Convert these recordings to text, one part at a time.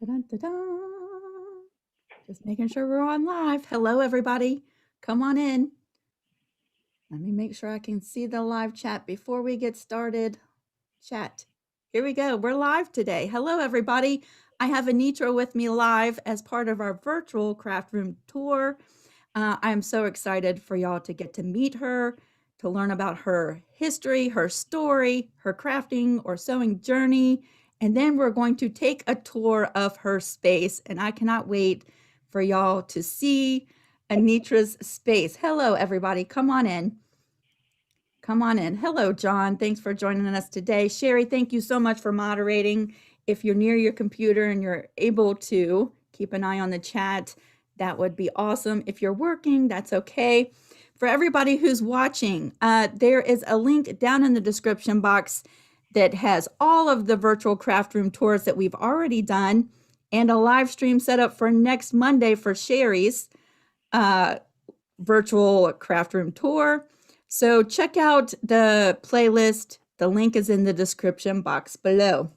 Dun, dun, dun. Just making sure we're on live. Hello, everybody. Come on in. Let me make sure I can see the live chat before we get started. Chat. Here we go. We're live today. Hello, everybody. I have Anitra with me live as part of our virtual craft room tour. I'm so excited for y'all to get to meet her, to learn about her history, her story, her crafting or sewing journey. And then we're going to take a tour of her space. And I cannot wait for y'all to see Anitra's space. Hello, everybody. Come on in. Come on in. Hello, John. Thanks for joining us today. Sherry, thank you so much for moderating. If you're near your computer and you're able to keep an eye on the chat, that would be awesome. If you're working, that's okay. For everybody who's watching, there is a link down in the description box that has all of the virtual craft room tours that we've already done and a live stream set up for next Monday for Sherry's virtual craft room tour. So check out the playlist. The link is in the description box below.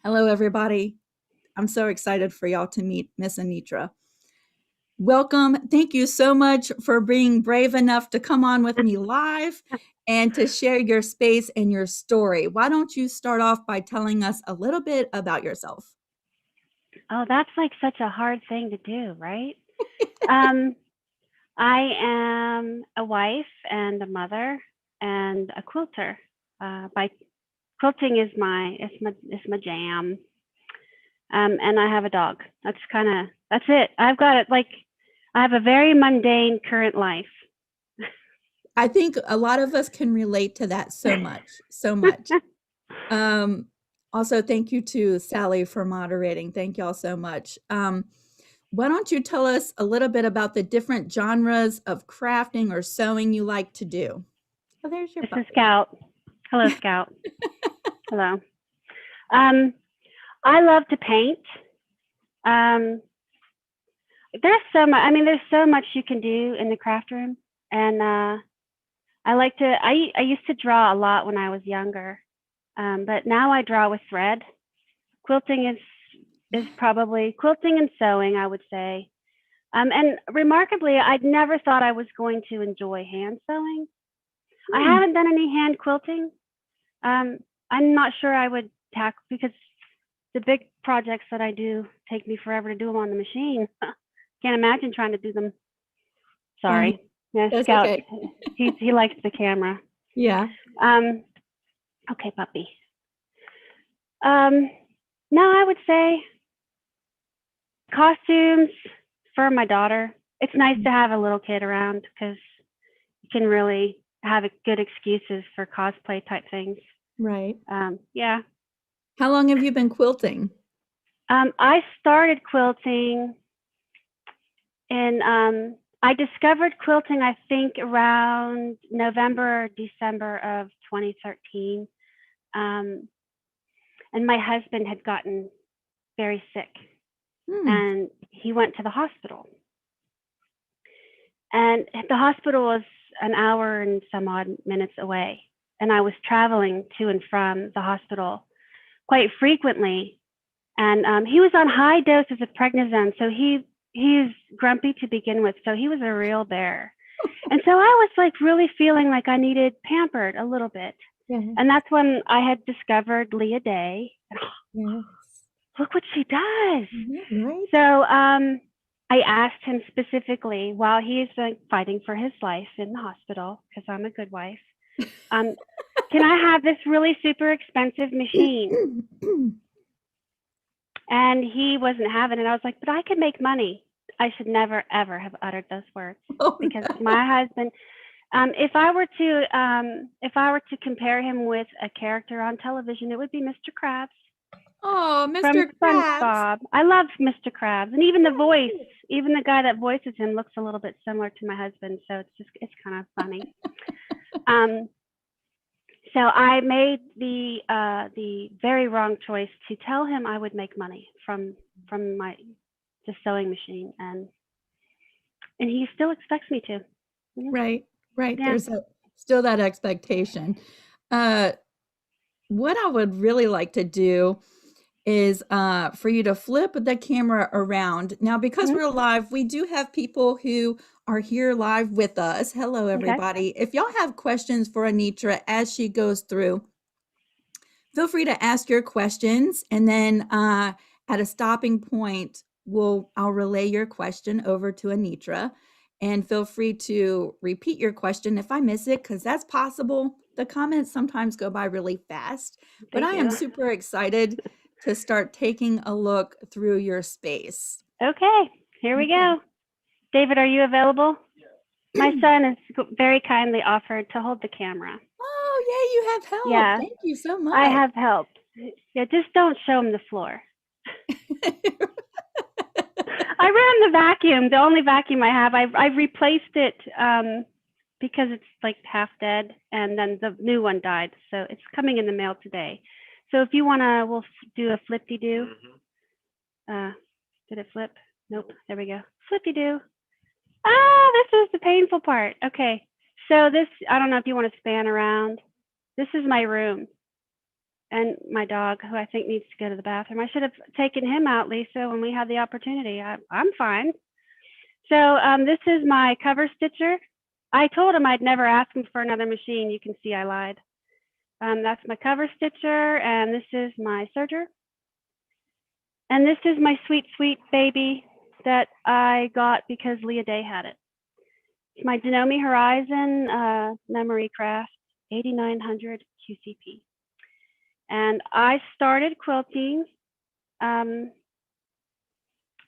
Hello, everybody. I'm so excited for y'all to meet Miss Anitra. Welcome. Thank you so much for being brave enough to come on with me live and to share your space and your story. Why don't you start off by telling us a little bit about yourself? Oh, that's like such a hard thing to do, right? I am a wife and a mother and a quilter. By quilting is my jam. And I have a dog. That's it. I've got it. Like, I have a very mundane current life. I think a lot of us can relate to that so much. Also, thank you to Sally for moderating. Thank y'all so much. Why don't you tell us a little bit about the different genres of crafting or sewing you like to do? Oh, there's your puppy. This is Scout. Hello, Scout. Hello. I love to paint. There's so much. I mean, there's so much you can do in the craft room, and I like to. I used to draw a lot when I was younger, but now I draw with thread. Quilting is probably quilting and sewing, I would say. And remarkably, I'd never thought I was going to enjoy hand sewing. I haven't done any hand quilting. I'm not sure I would tackle, because the big projects that I do take me forever to do them on the machine. Can't imagine trying to do them. Sorry. Yeah, Scout. Okay. he likes the camera. Yeah. Okay, puppy. No, I would say costumes for my daughter. It's nice to have a little kid around because you can really have good excuses for cosplay type things. Right. Yeah. How long have you been quilting? I started quilting in, I discovered quilting, I think, around November or December of 2013. And my husband had gotten very sick, and he went to the hospital. And the hospital was an hour and some odd minutes away. And I was traveling to and from the hospital quite frequently. And he was on high doses of prednisone, so he's grumpy to begin with. So he was a real bear. And so I was like really feeling like I needed pampered a little bit. Yes. And that's when I had discovered Leah Day. Yes. Look what she does. Right. So I asked him specifically, while he's fighting for his life in the hospital, because I'm a good wife, can I have this really super expensive machine? And he wasn't having it. I was like, but I can make money. I should never, ever have uttered those words, because my husband, if I were to compare him with a character on television, it would be Mr. Krabs. Oh, Mr. From Krabs. SpongeBob. I love Mr. Krabs, and even the voice, even the guy that voices him looks a little bit similar to my husband. So it's kind of funny. So I made the very wrong choice to tell him I would make money from my sewing machine, and he still expects me to. Right. Yeah. There's still that expectation. What I would really like to do is for you to flip the camera around. Now, because Mhm. we're live, we do have people who are here live with us. Hello, Okay. everybody. If y'all have questions for Anitra as she goes through, feel free to ask your questions, and then at a stopping point, I'll relay your question over to Anitra, and feel free to repeat your question if I miss it, because that's possible. The comments sometimes go by really fast, but They I am do. super excited to start taking a look through your space. Okay, here we Okay. go. David, are you available? My son has very kindly offered to hold the camera. Oh, yay, you have help. Yeah, Thank you so I much. have help. Yeah, just don't show him the floor. I ran the vacuum, the only vacuum I have. I've replaced it because it's like half dead, and then the new one died. So it's coming in the mail today. So if you want to, we'll do a flip-de-doo. Did it flip? Nope. There we go. Flip-de-doo. Ah, this is the painful part. Okay. So this, I don't know if you want to span around. This is my room. And my dog, who I think needs to go to the bathroom. I should have taken him out, Lisa, when we had the opportunity. I'm fine. So this is my cover stitcher. I told him I'd never ask him for another machine. You can see I lied. That's my cover stitcher, and this is my serger. And this is my sweet, sweet baby that I got because Leah Day had it. It's my Denomi Horizon Memory Craft 8900 QCP. And I started quilting on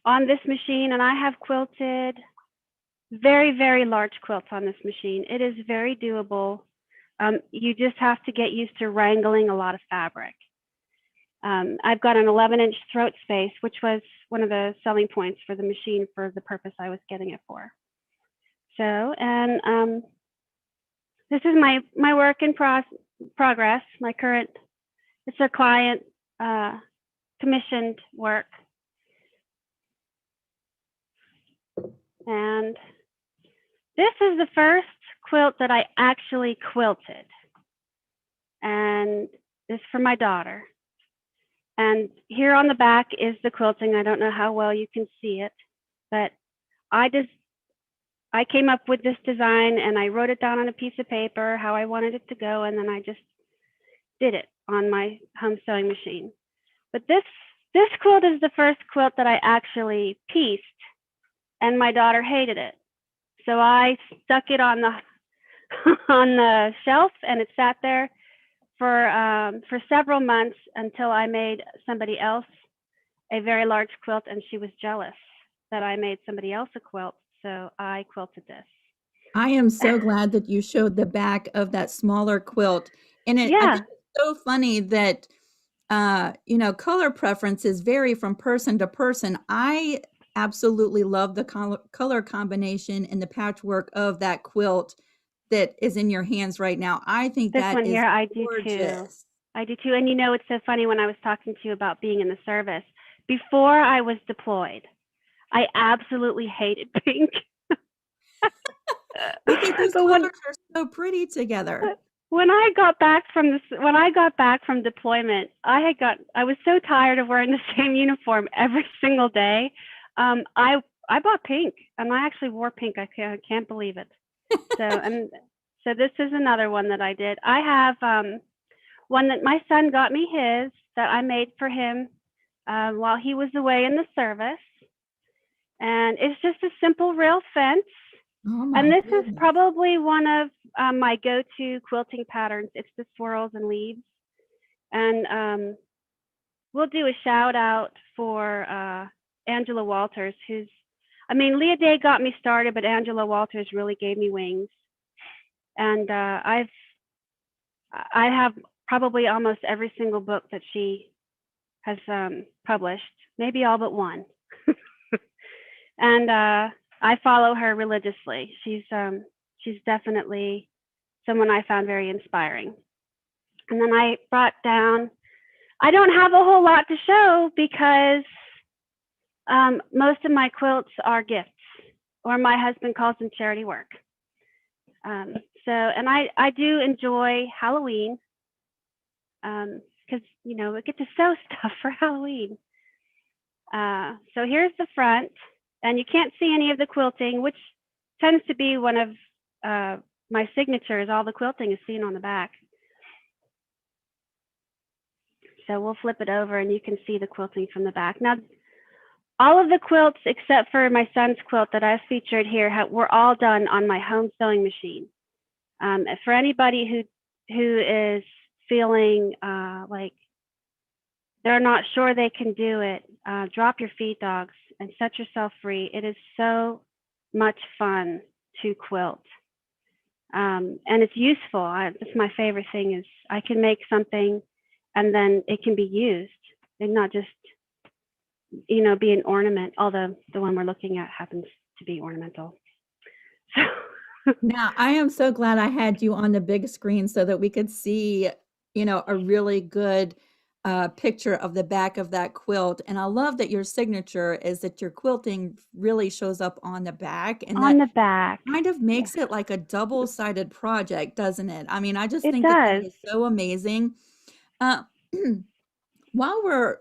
this machine, and I have quilted very, very large quilts on this machine. It is very doable. You just have to get used to wrangling a lot of fabric. I've got an 11-inch throat space, which was one of the selling points for the machine for the purpose I was getting it for. So, and this is my work in progress, my current, it's a client commissioned work. And this is the first quilt that I actually quilted. And it's for my daughter. And here on the back is the quilting. I don't know how well you can see it, but I came up with this design, and I wrote it down on a piece of paper, how I wanted it to go, and then I just did it on my home sewing machine. But this quilt is the first quilt that I actually pieced, and my daughter hated it. So I stuck it on the on the shelf, and it sat there for several months until I made somebody else a very large quilt, and she was jealous that I made somebody else a quilt. So I quilted this. I am so glad that you showed the back of that smaller quilt. And I Yeah, think it's so funny that, color preferences vary from person to person. I absolutely love the color combination and the patchwork of that quilt that is in your hands right now. I think this that one is here, I do too. gorgeous. I do too. And you know, it's so funny when I was talking to you about being in the service. Before I was deployed, I absolutely hated pink. I think those But when colors are so pretty together. I got back from deployment, I was so tired of wearing the same uniform every single day. I bought pink, and I actually wore pink. I can't believe it. So this is another one that I did. I have one that my son got me his that I made for him while he was away in the service, and it's just a simple rail fence. Oh And my this is goodness. probably one of my go-to quilting patterns. It's the swirls and leaves. And we'll do a shout out for Angela Walters, Leah Day got me started, but Angela Walters really gave me wings. And I have probably almost every single book that she has published, maybe all but one. And I follow her religiously. She's definitely someone I found very inspiring. And then I brought down, I don't have a whole lot to show because most of my quilts are gifts, or my husband calls them charity work. And I do enjoy Halloween. because, you know, we get to sew stuff for Halloween. So here's the front, and you can't see any of the quilting, which tends to be one of my signatures. All the quilting is seen on the back. So we'll flip it over and you can see the quilting from the back. Now, all of the quilts except for my son's quilt that I've featured here were all done on my home sewing machine. For anybody who is feeling like they're not sure they can do it, drop your feed dogs and set yourself free. It is so much fun to quilt. And it's useful. That's my favorite thing is I can make something and then it can be used and not just, you know, be an ornament, although the one we're looking at happens to be ornamental. So Now, I am so glad I had you on the big screen so that we could see, you know, a really good picture of the back of that quilt. And I love that your signature is that your quilting really shows up on the back, and on that the back, kind of yeah, makes it like a double-sided project, doesn't it? I mean, I just it think that that does. is so amazing. Uh, while we're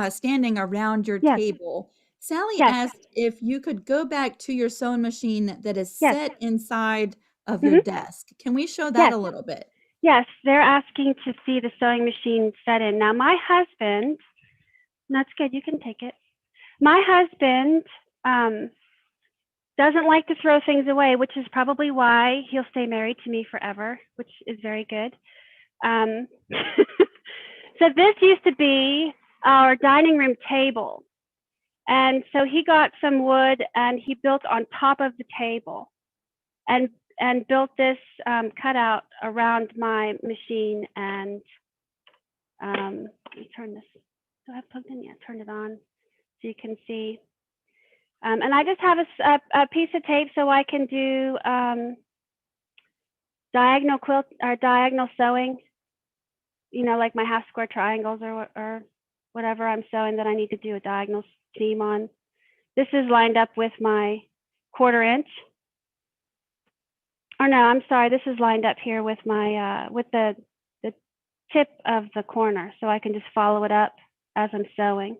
standing around your Yes, table, Sally yes, asked if you could go back to your sewing machine that is yes, set inside of your hmm desk. Can we show that yes, a little bit? yes. They're asking to see the sewing machine set in. Now, my husband, that's good. You can take it. My husband doesn't like to throw things away, which is probably why he'll stay married to me forever, which is very good. So this used to be our dining room table. And so he got some wood and he built on top of the table and built this cutout around my machine. And let me turn this. Do I have plugged in? Yeah, turn it on so you can see. And I just have a piece of tape so I can do diagonal quilt or diagonal sewing. You know, like my half square triangles or whatever I'm sewing that I need to do a diagonal seam on. This is lined up with my 1/4 inch. Or no, I'm sorry, this is lined up here with my with the tip of the corner, so I can just follow it up as I'm sewing.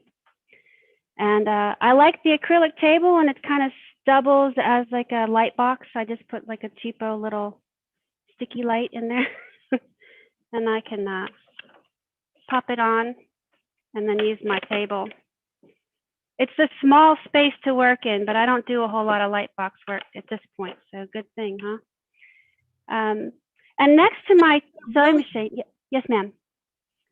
And I like the acrylic table, and it kind of doubles as like a light box. I just put like a cheapo little sticky light in there, and I can pop it on and then use my table. It's a small space to work in, but I don't do a whole lot of light box work at this point, so good thing, huh? And next to my sewing Really, machine, yes, ma'am.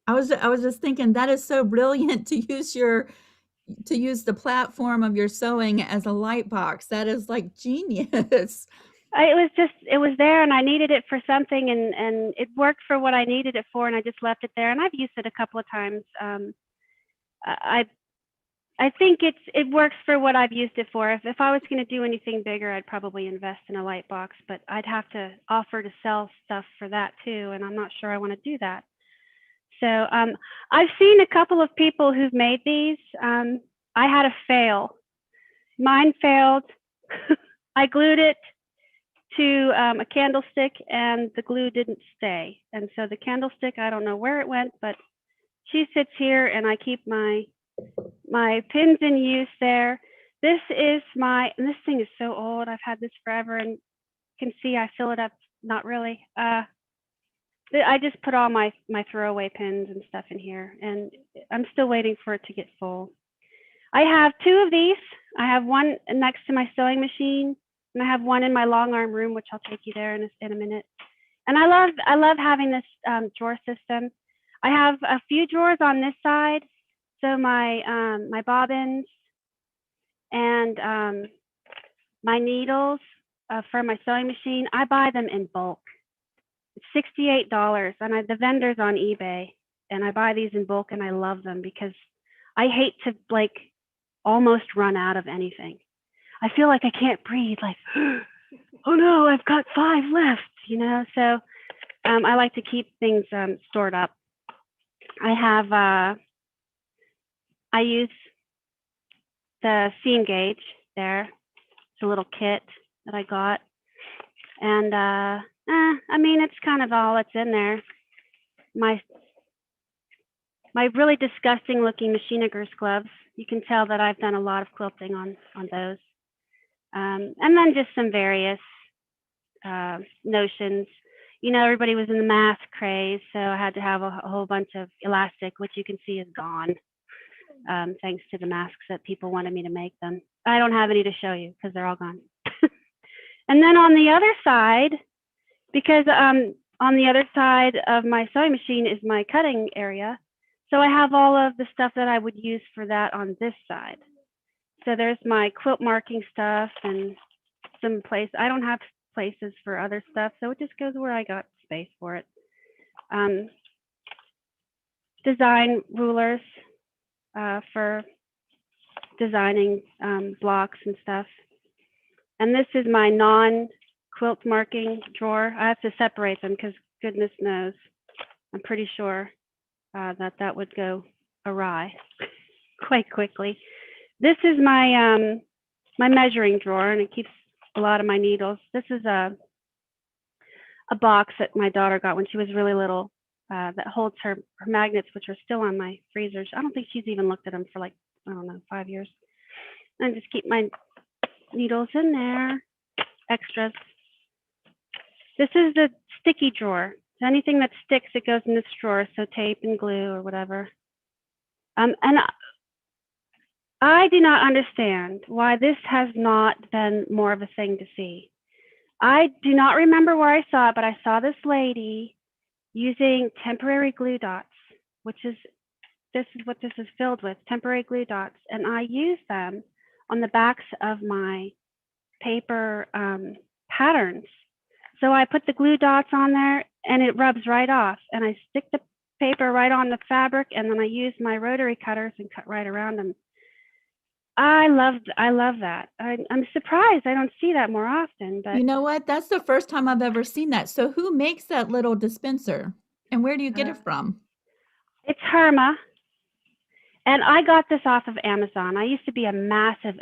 I was just thinking that is so brilliant to use the platform of your sewing as a light box. That is like genius. It was there and I needed it for something and it worked for what I needed it for and I just left it there and I've used it a couple of times. I I think it works for what I've used it for. If I was going to do anything bigger, I'd probably invest in a light box, but I'd have to offer to sell stuff for that too, and I'm not sure I want to do that. So I've seen a couple of people who've made these. I had a fail. Mine failed. I glued it to a candlestick and the glue didn't stay. And so the candlestick, I don't know where it went, but she sits here and I keep my pins in use there. This is and this thing is so old. I've had this forever and you can see I fill it up. Not really. I just put all my throwaway pins and stuff in here and I'm still waiting for it to get full. I have two of these. I have one next to my sewing machine and I have one in my long arm room, which I'll take you there in a minute. And I love having this drawer system. I have a few drawers on this side. So my bobbins and my needles for my sewing machine, I buy them in bulk. It's $68, and the vendor's on eBay, and I buy these in bulk, and I love them because I hate to like almost run out of anything. I feel like I can't breathe. Like, oh no, I've got 5 left. You know, so I like to keep things stored up. I use the seam gauge there. It's a little kit that I got. And I mean, it's kind of all that's in there. My my really disgusting looking machineger's gloves. You can tell that I've done a lot of quilting on those. And then just some various notions. You know, everybody was in the mask craze, so I had to have a whole bunch of elastic, which you can see is gone, thanks to the masks that people wanted me to make them. I don't have any to show you because they're all gone. And then on the other side, because on the other side of my sewing machine is my cutting area, so I have all of the stuff that I would use for that on this side. So there's my quilt marking stuff and some place. I don't have places for other stuff, so it just goes where I got space for it. Design rulers for designing blocks and stuff. And this is my non-quilt marking drawer. I have to separate them because goodness knows, I'm pretty sure that would go awry quite quickly. This is my my measuring drawer, and it keeps a lot of my needles. This is a box that my daughter got when she was really little that holds her magnets, which are still on my freezers. I don't think she's even looked at them for like, I don't know, 5 years. And I just keep my needles in there, extras. This is the sticky drawer. So anything that sticks, it goes in this drawer, so tape and glue or whatever. And I do not understand why this has not been more of a thing to see. I do not remember where I saw it, but I saw this lady using temporary glue dots, which is, this is what this is filled with, temporary glue dots. And I use them on the backs of my paper patterns. So I put the glue dots on there and it rubs right off. And I stick the paper right on the fabric, and then I use my rotary cutters and cut right around them. I love that. I'm surprised I don't see that more often. But You know what? That's the first time I've ever seen that. So who makes that little dispenser? And where do you get it from? It's Herma. And I got this off of Amazon. I used to be a massive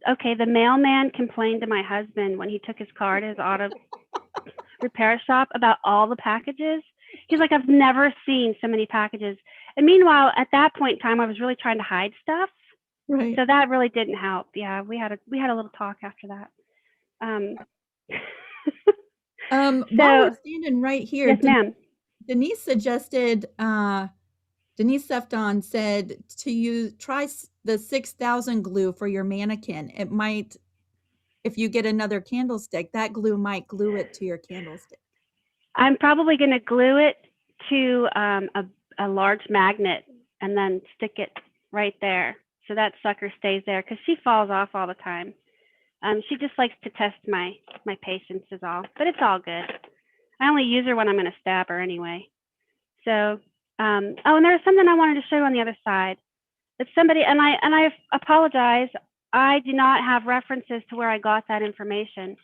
okay, the mailman complained to my husband when he took his car to his auto repair shop about all the packages. He's like, I've never seen so many packages. And meanwhile, at that point in time, I was really trying to hide stuff. Right. So that really didn't help. Yeah, we had a little talk after that. While we're standing right here, yes, ma'am. Denise suggested, Denise Sefton said to try the 6,000 glue for your mannequin. It might, if you get another candlestick, that glue might glue it to your candlestick. I'm probably going to glue it to a large magnet and then stick it right there, so that sucker stays there, because she falls off all the time. She just likes to test my patience is all, but it's all good. I only use her when I'm going to stab her anyway. So, oh, and there's something I wanted to show you on the other side. It's somebody, and I apologize, I do not have references to where I got that information,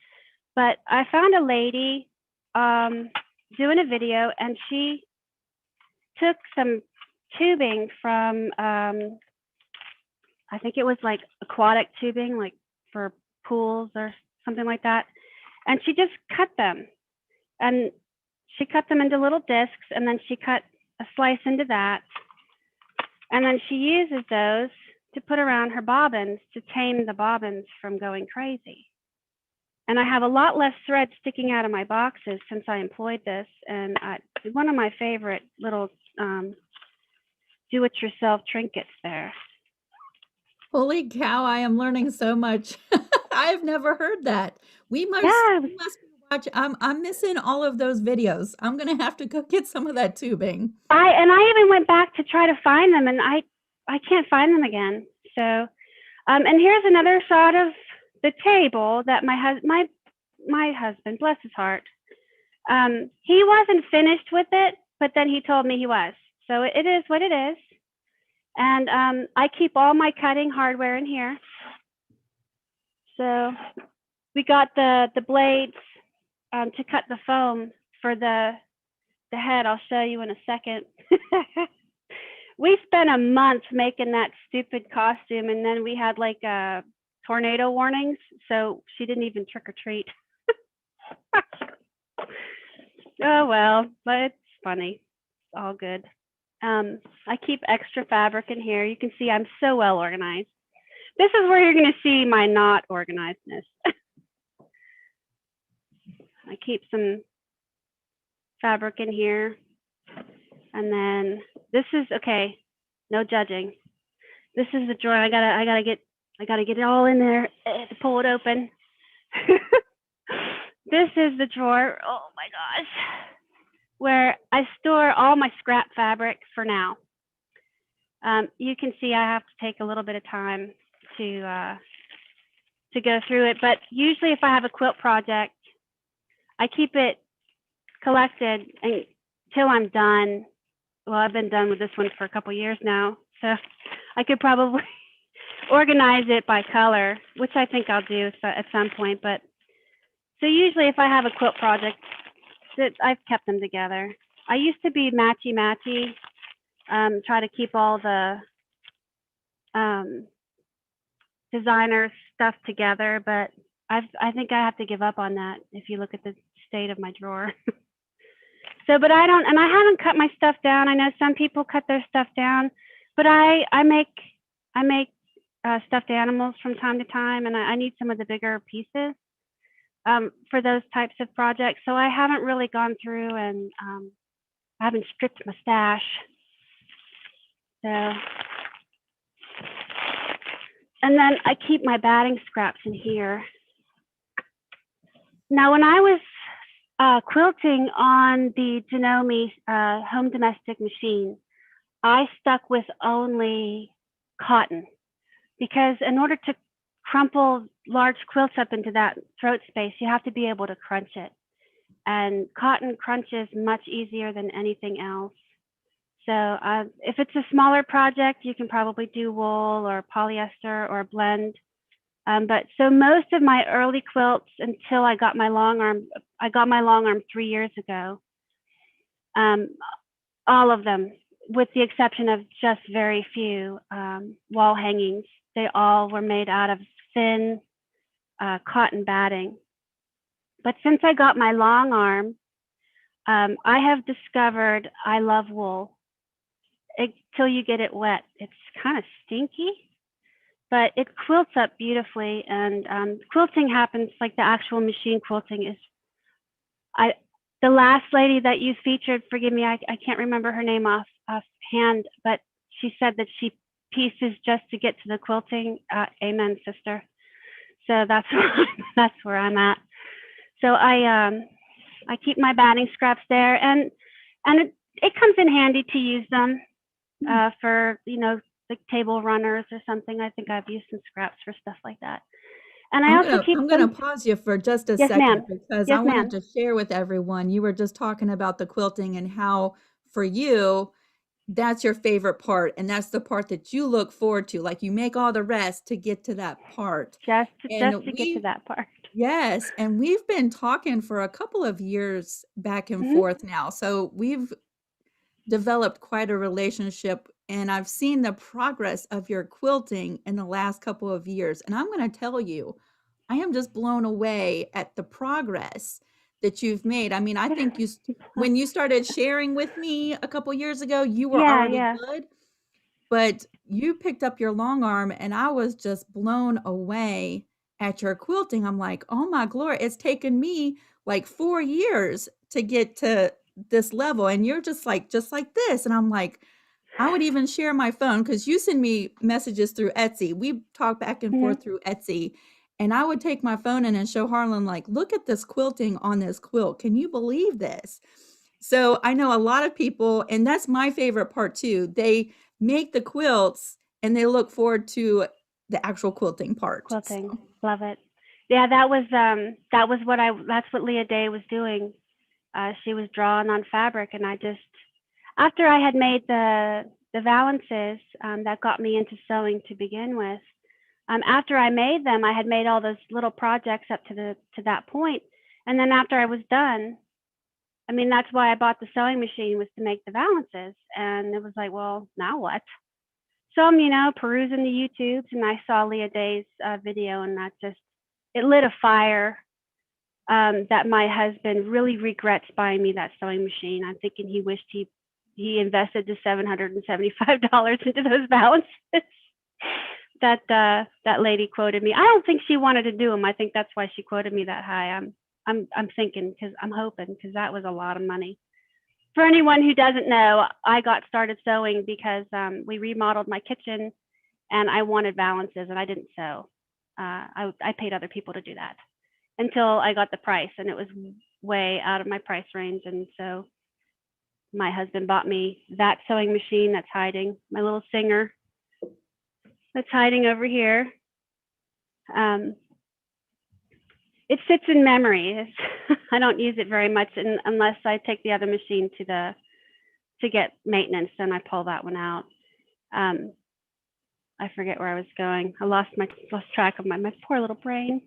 but I found a lady doing a video, and she took some tubing from, I think it was like aquatic tubing, like for pools or something like that. And she just cut them, and she cut them into little discs, and then she cut a slice into that. And then she uses those to put around her bobbins to tame the bobbins from going crazy. And I have a lot less thread sticking out of my boxes since I employed this. And one of my favorite little do-it-yourself trinkets there. Holy cow, I am learning so much. I've never heard that. We must be watching. I'm missing all of those videos. I'm going to have to go get some of that tubing. I even went back to try to find them, and I can't find them again. So, and here's another shot of the table that my husband, bless his heart, he wasn't finished with it, but then he told me he was. So it is what it is. And I keep all my cutting hardware in here. So we got the blades to cut the foam for the head. I'll show you in a second. We spent a month making that stupid costume, and then we had like tornado warnings, so she didn't even trick or treat. Oh well, but it's funny. It's all good. I keep extra fabric in here. You can see I'm so well organized. This is where you're going to see my not organizedness. I keep some fabric in here. And then this is, okay, no judging. This is the drawer. I gotta get it all in there to pull it open. This is the drawer, oh my gosh, where I store all my scrap fabric for now. You can see I have to take a little bit of time to go through it, but usually if I have a quilt project, I keep it collected until I'm done. Well, I've been done with this one for a couple years now, so I could probably organize it by color, which I think I'll do at some point. But so usually if I have a quilt project, I've kept them together. I used to be matchy-matchy, try to keep all the designer stuff together, but I think I have to give up on that if you look at the state of my drawer. So, but I don't, and I haven't cut my stuff down. I know some people cut their stuff down, but I make stuffed animals from time to time, and I need some of the bigger pieces for those types of projects. So I haven't really gone through and I haven't stripped my stash. So, and then I keep my batting scraps in here. Now, when I was quilting on the Janome home domestic machine, I stuck with only cotton because in order to crumple large quilts up into that throat space, you have to be able to crunch it. And cotton crunches much easier than anything else. So if it's a smaller project, you can probably do wool or polyester or a blend. But so most of my early quilts until I got my long arm 3 years ago, all of them, with the exception of just very few wall hangings, they all were made out of thin cotton batting. But since I got my long arm, I have discovered I love wool till you get it wet. It's kind of stinky, but it quilts up beautifully. And quilting happens like the actual machine quilting is. The last lady that you featured, forgive me, I can't remember her name offhand, but she said that she pieces just to get to the quilting. Amen, sister. So that's where I'm at. So I keep my batting scraps there, and it comes in handy to use them for, you know, like table runners or something. I think I've used some scraps for stuff like that. And I also keep I'm going to pause you for just a Yes, second ma'am. because I Yes, wanted ma'am. to share with everyone. You were just talking about the quilting and how for you, that's your favorite part. And that's the part that you look forward to. Like you make all the rest to get to that part. Just And to get to that part. yes, and we've been talking for a couple of years back and Mm-hmm. forth now. So we've developed quite a relationship, and I've seen the progress of your quilting in the last couple of years. And I'm going to tell you, I am just blown away at the progress that you've made. I mean, I think when you started sharing with me a couple years ago, you were Yeah, already yeah. good, but you picked up your long arm and I was just blown away at your quilting. I'm like, oh my glory, it's taken me like 4 years to get to this level. And you're just like this. And I'm like, I would even share my phone because you send me messages through Etsy. We talk back and Mm-hmm. forth through Etsy. And I would take my phone in and show Harlan, like, look at this quilting on this quilt. Can you believe this? So I know a lot of people, and that's my favorite part too. They make the quilts and they look forward to the actual quilting part. Quilting. So. Love it. Yeah, that's what Leah Day was doing. She was drawing on fabric, and I just, after I had made the valances, that got me into sewing to begin with. After I made them, I had made all those little projects up to that point, and then after I was done, I mean, that's why I bought the sewing machine, was to make the valances. And it was like, well, now what? So I'm, you know, perusing the YouTubes, and I saw Leah Day's video, and it lit a fire that my husband really regrets buying me that sewing machine. I'm thinking he wished he he invested the $775 into those balances that lady quoted me. I don't think she wanted to do them. I think that's why she quoted me that high. I'm thinking, because I'm hoping, because that was a lot of money. For anyone who doesn't know, I got started sewing because we remodeled my kitchen and I wanted balances and I didn't sew. I paid other people to do that until I got the price, and it was way out of my price range. And so my husband bought me that sewing machine that's hiding, my little Singer that's hiding over here. It sits in memory. I don't use it very much unless I take the other machine to get maintenance, and I pull that one out. I forget where I was going. I lost track of my poor little brain.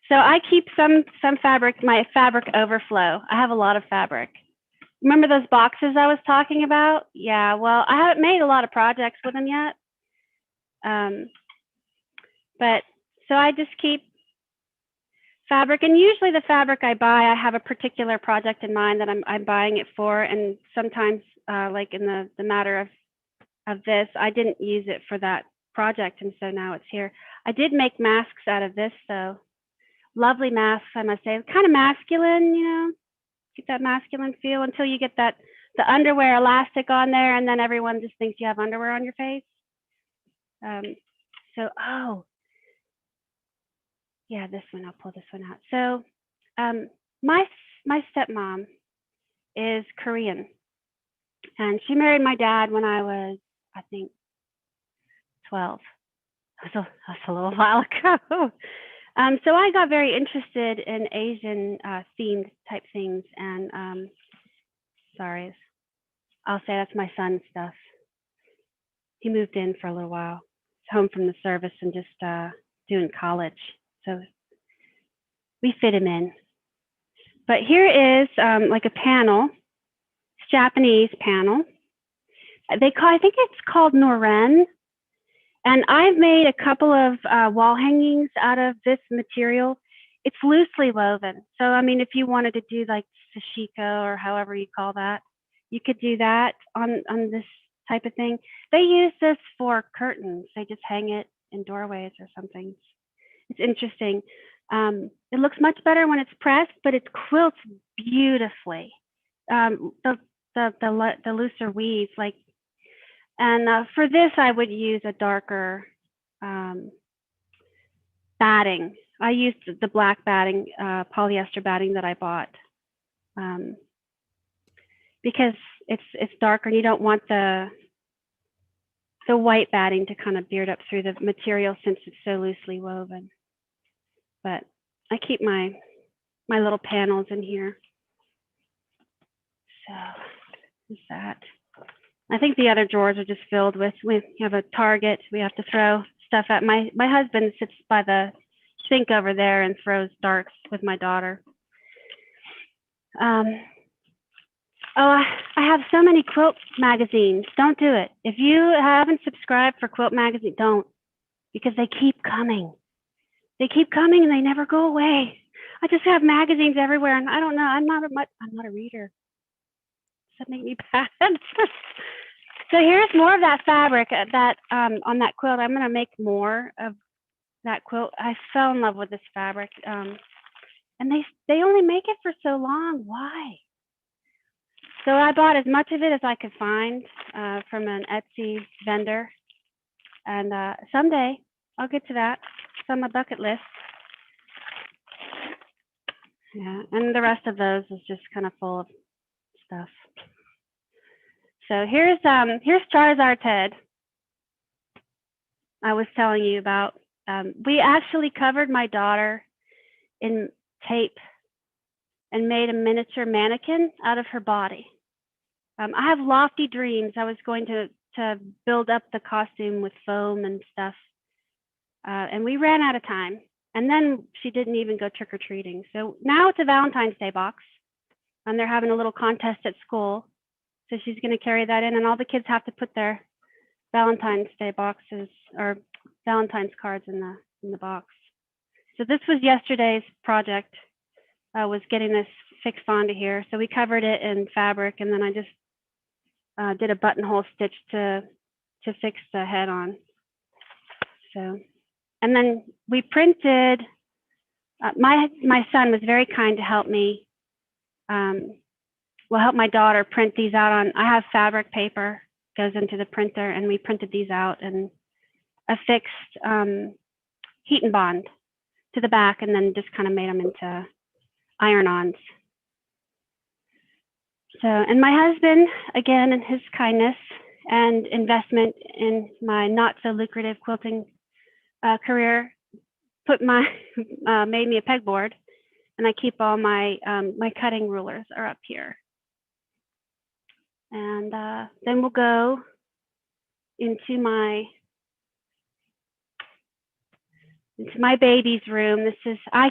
So I keep some fabric, my fabric overflow. I have a lot of fabric. Remember those boxes I was talking about? Yeah, well, I haven't made a lot of projects with them yet. But so I just keep fabric, and usually the fabric I buy, I have a particular project in mind that I'm buying it for. And sometimes, like in the matter of this, I didn't use it for that project, and so now it's here. I did make masks out of this, though. Lovely masks, I must say. Kind of masculine, you know, get that masculine feel until you get the underwear elastic on there, and then everyone just thinks you have underwear on your face. Oh, yeah, this one, I'll pull this one out. So my stepmom is Korean, and she married my dad when I was, I think, 12. That's a little while ago. So I got very interested in Asian themed type things, and sorry, I'll say that's my son's stuff. He moved in for a little while, home from the service and just doing college, so we fit him in. But here is like a panel, it's Japanese panel. I think it's called Noren. And I've made a couple of wall hangings out of this material. It's loosely woven. So, I mean, if you wanted to do like sashiko or however you call that, you could do that on this type of thing. They use this for curtains. They just hang it in doorways or something. It's interesting. It looks much better when it's pressed, but it quilts beautifully. The looser weave, like. And for this, I would use a darker batting. I used the black batting, polyester batting that I bought, because it's darker, and you don't want the white batting to kind of beard up through the material since it's so loosely woven. But I keep my little panels in here. So is that. I think the other drawers are just filled with, we have a target we have to throw stuff at. My husband sits by the sink over there and throws darts with my daughter. I have so many quilt magazines. Don't do it. If you haven't subscribed for Quilt Magazine, don't, because they keep coming. They keep coming and they never go away. I just have magazines everywhere, and I don't know. I'm not a reader. Does that make me bad? So here's more of that fabric that on that quilt. I'm going to make more of that quilt. I fell in love with this fabric, and they only make it for so long. Why? So I bought as much of it as I could find from an Etsy vendor, and someday I'll get to that. It's on my bucket list. Yeah, and the rest of those is just kind of full of stuff. So here's Charizard's head I was telling you about. We actually covered my daughter in tape and made a miniature mannequin out of her body. I have lofty dreams. I was going to build up the costume with foam and stuff, and we ran out of time. And then she didn't even go trick-or-treating. So now it's a Valentine's Day box, and they're having a little contest at school. So she's going to carry that in, and all the kids have to put their Valentine's Day boxes or Valentine's cards in the box. So this was yesterday's project. Was getting this fixed onto here. So we covered it in fabric, and then I just did a buttonhole stitch to fix the head on. So, and then we printed. My son was very kind to help me. Help my daughter print these out on. I have fabric paper goes into the printer, and we printed these out and affixed heat and bond to the back, and then just kind of made them into iron-ons. So, and my husband, again, in his kindness and investment in my not so lucrative quilting career, made me a pegboard, and I keep all my my cutting rulers are up here. And then we'll go into my baby's room. This is I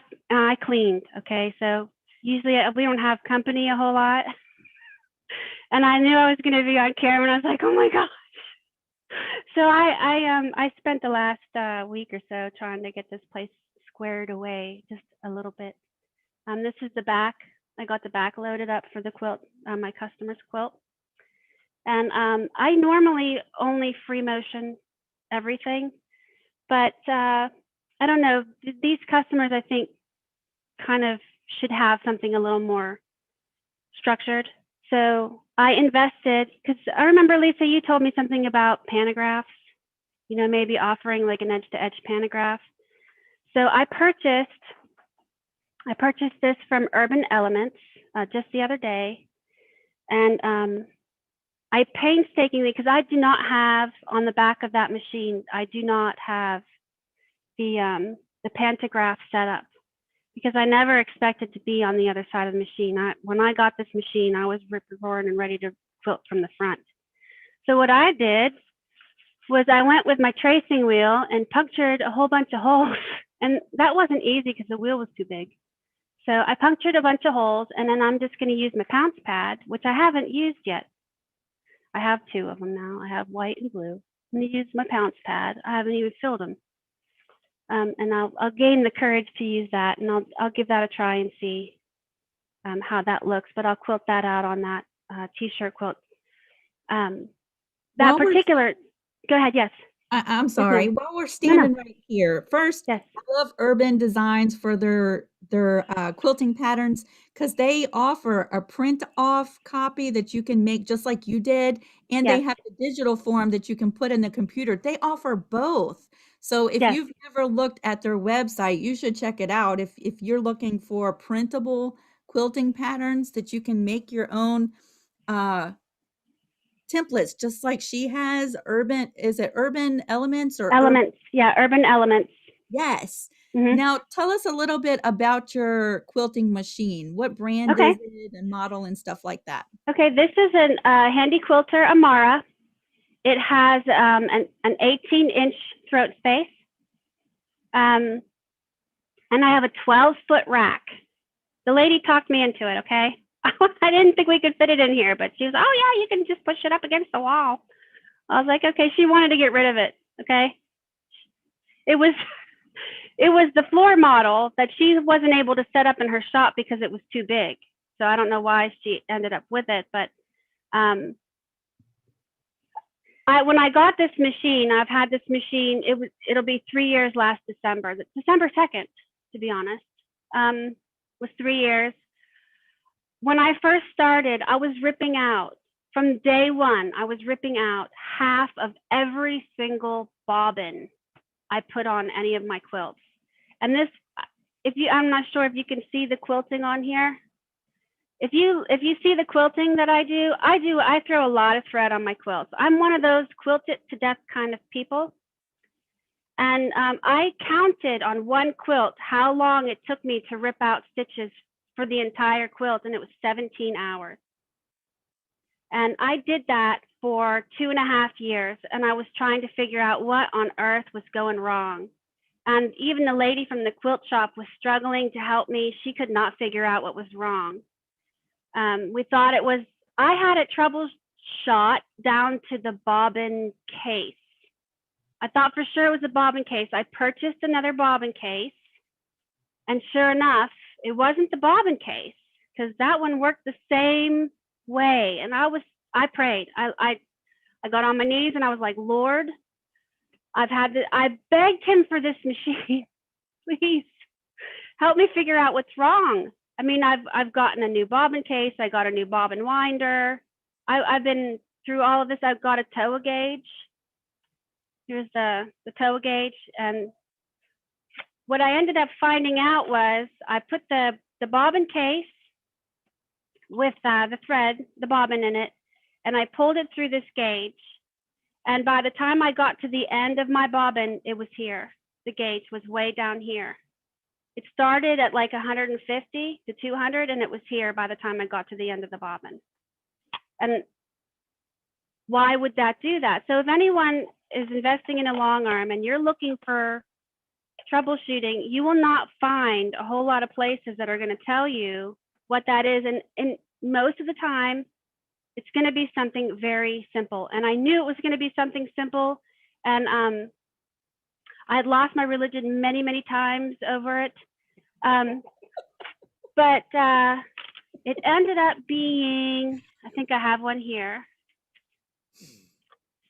cleaned. Okay, so usually we don't have company a whole lot, and I knew I was going to be on camera, and I was like, oh my gosh. So I spent the last week or so trying to get this place squared away just a little bit. This is the back. I got the back loaded up for the quilt, my customer's quilt. And I normally only free motion everything, but I don't know, these customers, I think, kind of should have something a little more structured. So I invested, because I remember, Lisa, you told me something about pantographs, you know, maybe offering like an edge-to-edge pantograph. So I purchased this from Urban Elements just the other day, and I painstakingly, because I do not have on the back of that machine, I do not have the pantograph set up, because I never expected to be on the other side of the machine. When I got this machine, I was rip-roaring and ready to quilt from the front. So what I did was I went with my tracing wheel and punctured a whole bunch of holes, and that wasn't easy because the wheel was too big. So I punctured a bunch of holes, and then I'm just going to use my pounce pad, which I haven't used yet. I have two of them now. I have white and blue. I'm going to use my pounce pad. I haven't even filled them. And I'll gain the courage to use that, and I'll give that a try and see how that looks. But I'll quilt that out on that t-shirt quilt. That particular. Go ahead. Yes. I'm sorry. While we're standing right here, first, yes. I love Urban Designs for their quilting patterns, because they offer a print off copy that you can make just like you did, and yes. they have the digital form that you can put in the computer. They offer both. So if yes. you've never looked at their website, you should check it out. If you're looking for printable quilting patterns that you can make your own templates, just like she has. Is it Urban Elements or Elements? Urban Elements. Yes. Now tell us a little bit about your quilting machine. What brand is it, and model and stuff like that? Okay, this is a Handy Quilter Amara. It has an 18-inch throat space, and I have a 12-foot rack. The lady talked me into it, okay? I didn't think we could fit it in here, but she was, oh yeah, you can just push it up against the wall. I was like, okay, she wanted to get rid of it, okay? It was the floor model that she wasn't able to set up in her shop because it was too big. So I don't know why she ended up with it, but when I got this machine, I've had this machine, it'll be 3 years last December, December 2nd, to be honest, was 3 years. When I first started, I was ripping out, from day one, I was ripping out half of every single bobbin I put on any of my quilts. And this, I'm not sure if you can see the quilting on here. If you see the quilting that I throw a lot of thread on my quilts. I'm one of those quilt it to death kind of people. And I counted on one quilt how long it took me to rip out stitches for the entire quilt, and it was 17 hours. And I did that for 2.5 years, and I was trying to figure out what on earth was going wrong. And even the lady from the quilt shop was struggling to help me. She could not figure out what was wrong. We thought it was, I had it troubleshot down to the bobbin case. I thought for sure it was a bobbin case. I purchased another bobbin case, and sure enough, it wasn't the bobbin case. because that one worked the same way. And I prayed. I got on my knees and I was like, Lord, I begged him for this machine. Please help me figure out what's wrong. I mean, I've gotten a new bobbin case. I got a new bobbin winder. I've been through all of this. I've got a toa gauge. Here's the toa gauge. And what I ended up finding out was I put the bobbin case with the thread, the bobbin in it, and I pulled it through this gauge. And by the time I got to the end of my bobbin, it was here. The gauge was way down here. It started at like 150 to 200, and it was here by the time I got to the end of the bobbin. And why would that do that? So if anyone is investing in a long arm and you're looking for troubleshooting, you will not find a whole lot of places that are going to tell you what that is. And most of the time, it's going to be something very simple. And I knew it was going to be something simple. And I had lost my religion many, many times over it. But it ended up being, I think I have one here.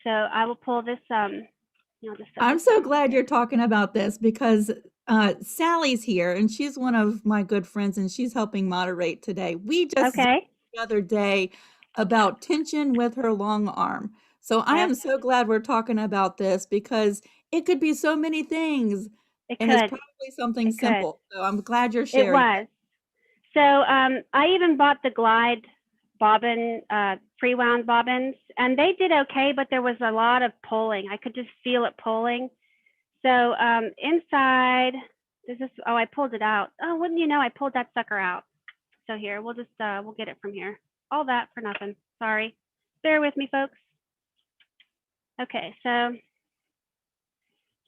So I will pull this. I'm so glad you're talking about this because Sally's here and she's one of my good friends and she's helping moderate today. We just the other day about tension with her long arm. So I am so glad we're talking about this because it could be so many things. It's probably something simple. So I'm glad you're sharing. It was. So I even bought the Glide bobbin, pre-wound bobbins, and they did okay, but there was a lot of pulling. I could just feel it pulling. So inside, I pulled it out. Oh, wouldn't you know, I pulled that sucker out. So here, we'll just, we'll get it from here. All that for nothing. Sorry. Bear with me, folks. Okay, so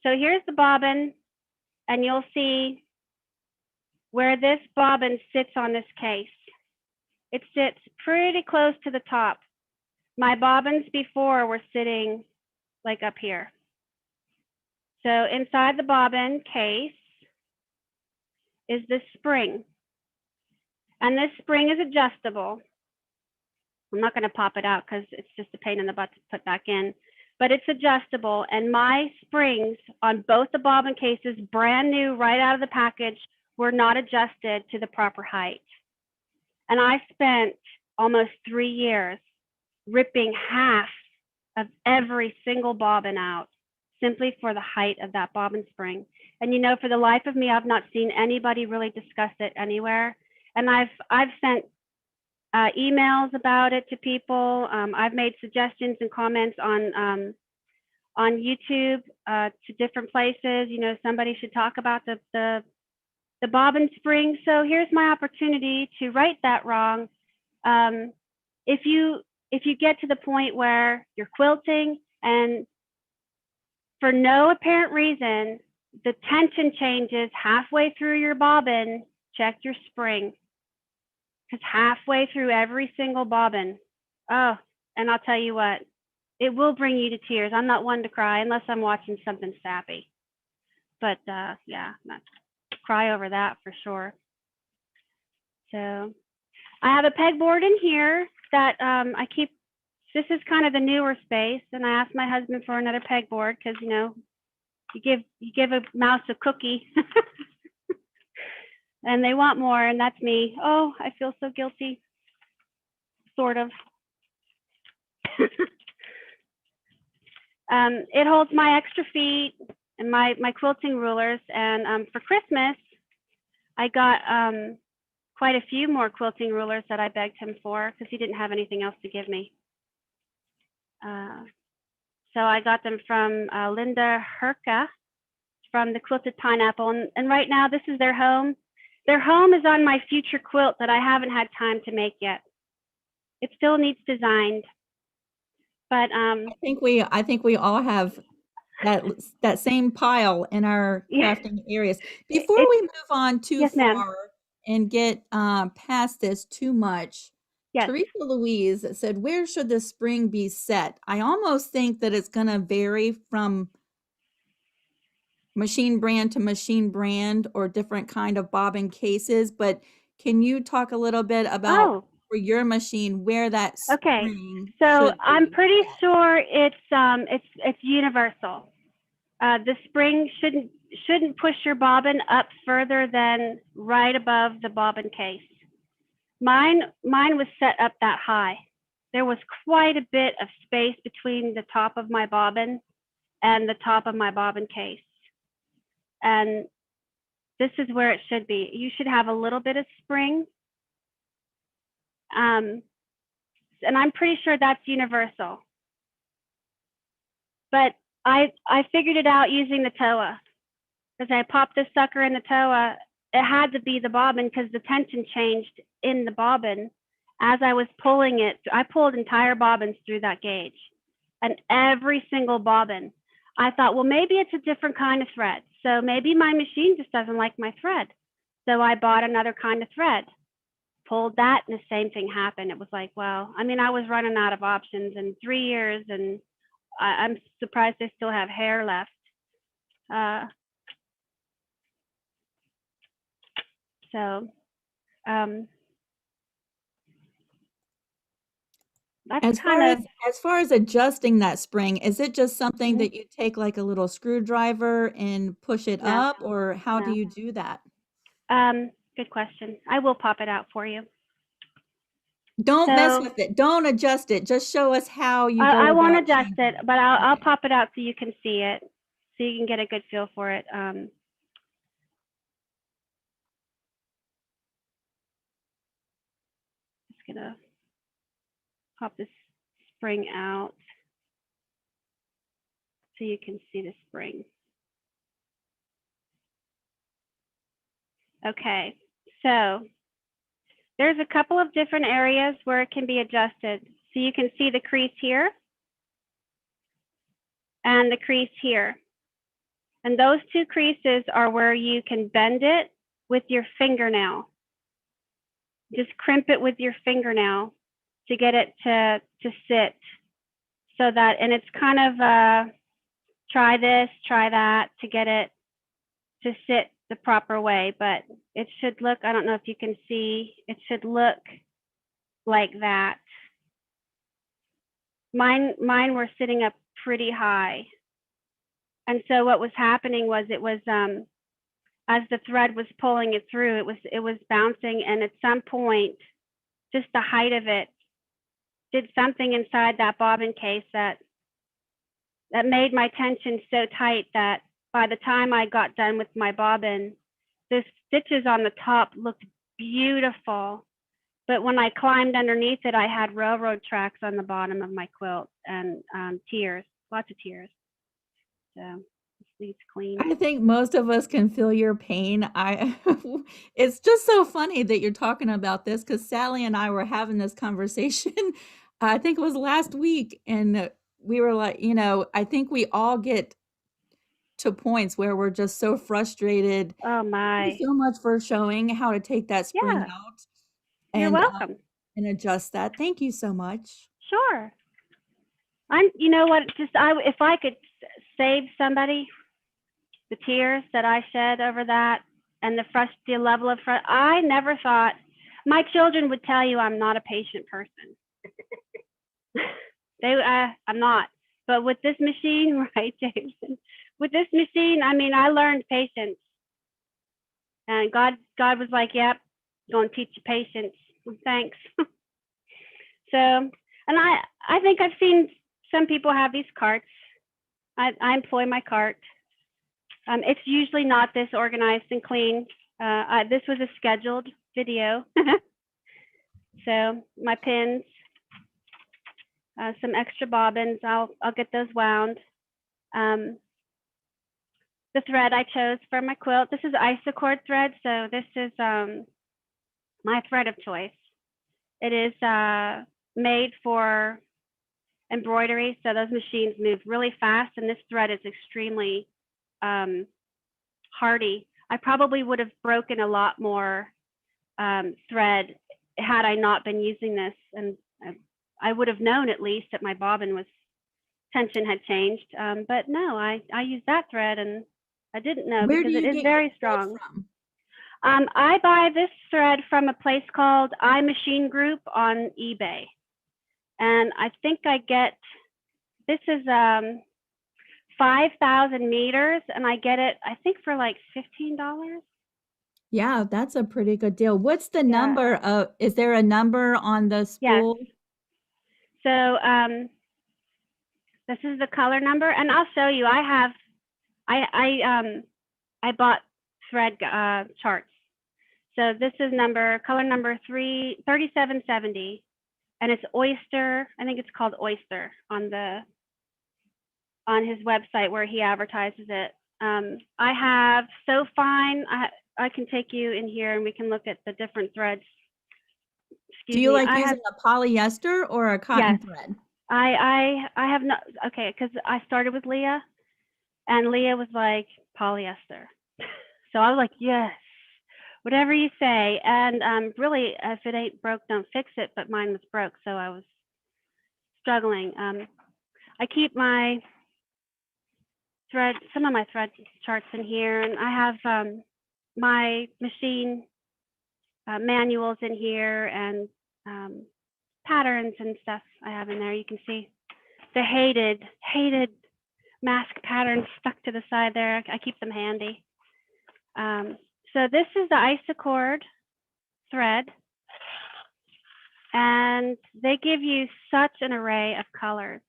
here's the bobbin, and you'll see where this bobbin sits on this case. It sits pretty close to the top. My bobbins before were sitting like up here. So inside the bobbin case is this spring. And this spring is adjustable. I'm not going to pop it out because it's just a pain in the butt to put back in, but it's adjustable. And my springs on both the bobbin cases, brand new right out of the package, were not adjusted to the proper height. And I spent almost 3 years ripping half of every single bobbin out simply for the height of that bobbin spring. And you know, for the life of me, I've not seen anybody really discuss it anywhere. And I've sent emails about it to people. I've made suggestions and comments on YouTube to different places. You know, somebody should talk about the bobbin spring. So here's my opportunity to right that wrong. If you get to the point where you're quilting and for no apparent reason, the tension changes halfway through your bobbin, check your spring. Because halfway through every single bobbin, oh, and I'll tell you what, it will bring you to tears. I'm not one to cry unless I'm watching something sappy. But yeah, not cry over that for sure. So I have a pegboard in here that I keep. This is kind of the newer space, and I asked my husband for another pegboard because, you know, you give a mouse a cookie and they want more, and that's me. Oh, I feel so guilty, sort of. It holds my extra feet and my quilting rulers, and for Christmas, I got quite a few more quilting rulers that I begged him for because he didn't have anything else to give me. So I got them from Linda Herka from the Quilted Pineapple, and right now this is their home. Their home is on my future quilt that I haven't had time to make yet. It still needs designed, but I think we all have that same pile in our crafting areas. Before we move on too far and get past this too much, Teresa Louise said, "Where should the spring be set?" I almost think that it's going to vary from machine brand to machine brand or different kind of bobbin cases, but Can you talk a little bit about Oh, for your machine where that okay. spring So should I'm be pretty set? sure it's universal. The spring shouldn't push your bobbin up further than right above the bobbin case. Mine was set up that high. There was quite a bit of space between the top of my bobbin and the top of my bobbin case. And this is where it should be. You should have a little bit of spring. And I'm pretty sure that's universal. But I figured it out using the TOA. Because I popped this sucker in the TOA, it had to be the bobbin because the tension changed in the bobbin as I was pulling it. I pulled entire bobbins through that gauge, and every single bobbin. I thought, well, maybe it's a different kind of thread. So maybe my machine just doesn't like my thread. So I bought another kind of thread, pulled that, and the same thing happened. It was like, well, I mean, I was running out of options in 3 years, and I'm surprised I still have hair left. So that's As kind far as of, as far as adjusting that spring, is it just something mhm, that you take like a little screwdriver and push it no, up, or how do no. you do that? Good question. I will pop it out for you. Don't mess So with it. Don't adjust it. Just show us how you go I won't about adjust changing it, it. but I'll Okay. pop it out so you can see it, so you can get a good feel for it. Just gonna pop this spring out so you can see the spring. Okay, so there's a couple of different areas where it can be adjusted. So you can see the crease here and the crease here. And those two creases are where you can bend it with your fingernail. Just crimp it with your fingernail to get it to sit so that, and it's kind of try this, try that to get it to sit the proper way, but it should look, I don't know if you can see, it should look like that. Mine were sitting up pretty high. And so what was happening was it was, as the thread was pulling it through, it was bouncing, and at some point, just the height of it did something inside that bobbin case that made my tension so tight that by the time I got done with my bobbin, the stitches on the top looked beautiful. But when I climbed underneath it, I had railroad tracks on the bottom of my quilt and tears, lots of tears. So this needs clean. I think most of us can feel your pain. I it's just so funny that you're talking about this because Sally and I were having this conversation, I think it was last week, and we were like, I think we all get to points where we're just so frustrated. Oh Thank you my. so much for showing how to take that spring Yeah, out you're and, welcome. and adjust that. Thank you so much. Sure. You know what, just if I could save somebody the tears that I shed over that and the level of I never thought, my children would tell you I'm not a patient person. I'm not. But with this machine, right, Jason? With this machine, I mean, I learned patience, and God was like, "Yep, going to teach you patience." Thanks. So, and I think I've seen some people have these carts. I employ my cart. It's usually not this organized and clean. This was a scheduled video. So my pins, some extra bobbins. I'll get those wound. The thread I chose for my quilt. This is isocord thread, so this is my thread of choice. It is made for embroidery, so those machines move really fast, and this thread is extremely hardy. I probably would have broken a lot more thread had I not been using this, and I would have known at least that my bobbin tension had changed. But no, I used that thread, and I didn't know Where do because it you is get your very thread strong. from? I buy this thread from a place called iMachine Group on eBay. And I think I get, this is 5,000 meters, and I get it, I think, for like $15. Yeah, that's a pretty good deal. What's the Yeah. number of, is there a number on the Yes. spool? So this is the color number, and I'll show you. I bought thread charts. So this is color number 3770, and it's oyster. I think it's called oyster on his website where he advertises it. I have so fine. I can take you in here and we can look at the different threads. Do you like using a polyester or a cotton thread? I have not. Okay, because I started with Leah, and Leah was like polyester. So I was like, yes, whatever you say. And really, if it ain't broke, don't fix it. But mine was broke, so I was struggling. I keep my some of my thread charts in here, and I have my machine manuals in here, and patterns and stuff I have in there. You can see the hated mask patterns stuck to the side there. I keep them handy. So this is the Isacord thread, and they give you such an array of colors.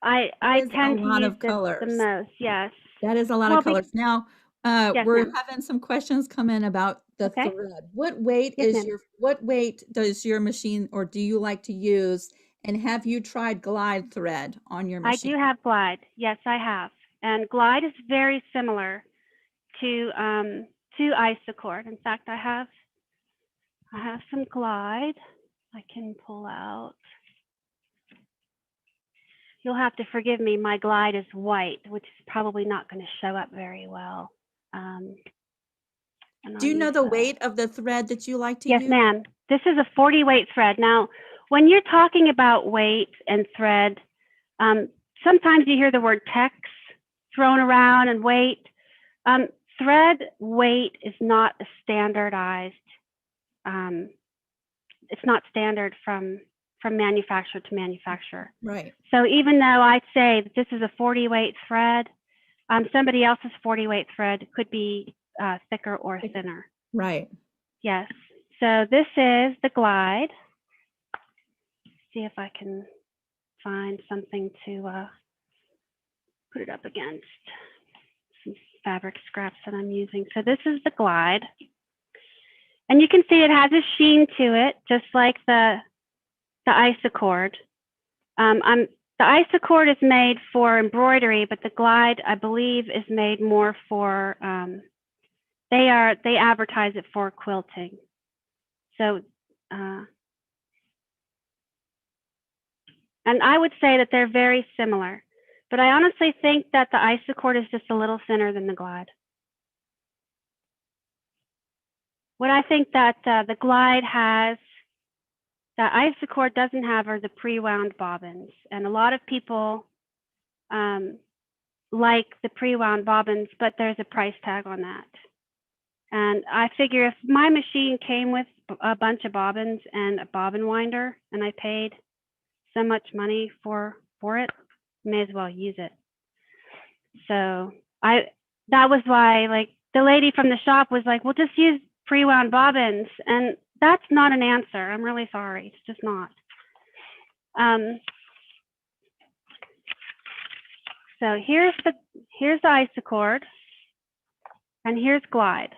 I tend to use this the most. Yes. That is a lot of colors. Now, we're having some questions come in about the thread. What weight does your machine, or do you like to use? And have you tried glide thread on your machine? I do have glide. Yes, I have. And glide is very similar to Isacord. In fact, I have some glide I can pull out. You'll have to forgive me. My glide is white, which is probably not going to show up very well. Do you know the weight of the thread that you like to use? Yes, ma'am. This is a 40 weight thread. Now, when you're talking about weight and thread, sometimes you hear the word tex thrown around and weight. Thread weight is not a standardized. It's not standard from manufacturer to manufacturer. Right. So even though I'd say that this is a 40 weight thread, somebody else's 40 weight thread could be thicker or thinner. Right. Yes. So this is the glide. See if I can find something to put it up against some fabric scraps that I'm using. So this is the glide. And you can see it has a sheen to it, just like the Isacord. The Isacord is made for embroidery, but the glide, I believe, is made more for, they advertise it for quilting. So, and I would say that they're very similar, but I honestly think that the Isacord is just a little thinner than the glide. What I think that the glide has, that Isacord doesn't have, are the pre-wound bobbins. And a lot of people like the pre-wound bobbins, but there's a price tag on that. And I figure if my machine came with a bunch of bobbins and a bobbin winder, and I paid so much money for it, may as well use it. So that was why, like, the lady from the shop was like, well, just use pre-wound bobbins. And that's not an answer. I'm really sorry. It's just not. So here's the Isacord, and here's glide.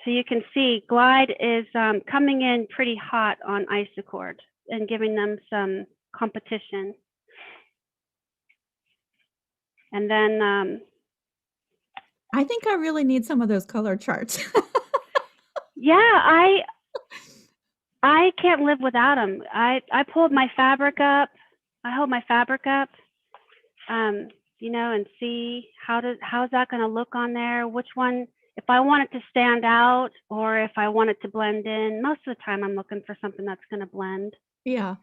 So you can see glide is coming in pretty hot on Isacord and giving them some competition. And then I think I really need some of those color charts. Yeah, I can't live without them. I pulled my fabric up. I hold my fabric up, you know, and see how's that going to look on there. Which one, if I want it to stand out or if I want it to blend in. Most of the time, I'm looking for something that's going to blend. Yeah.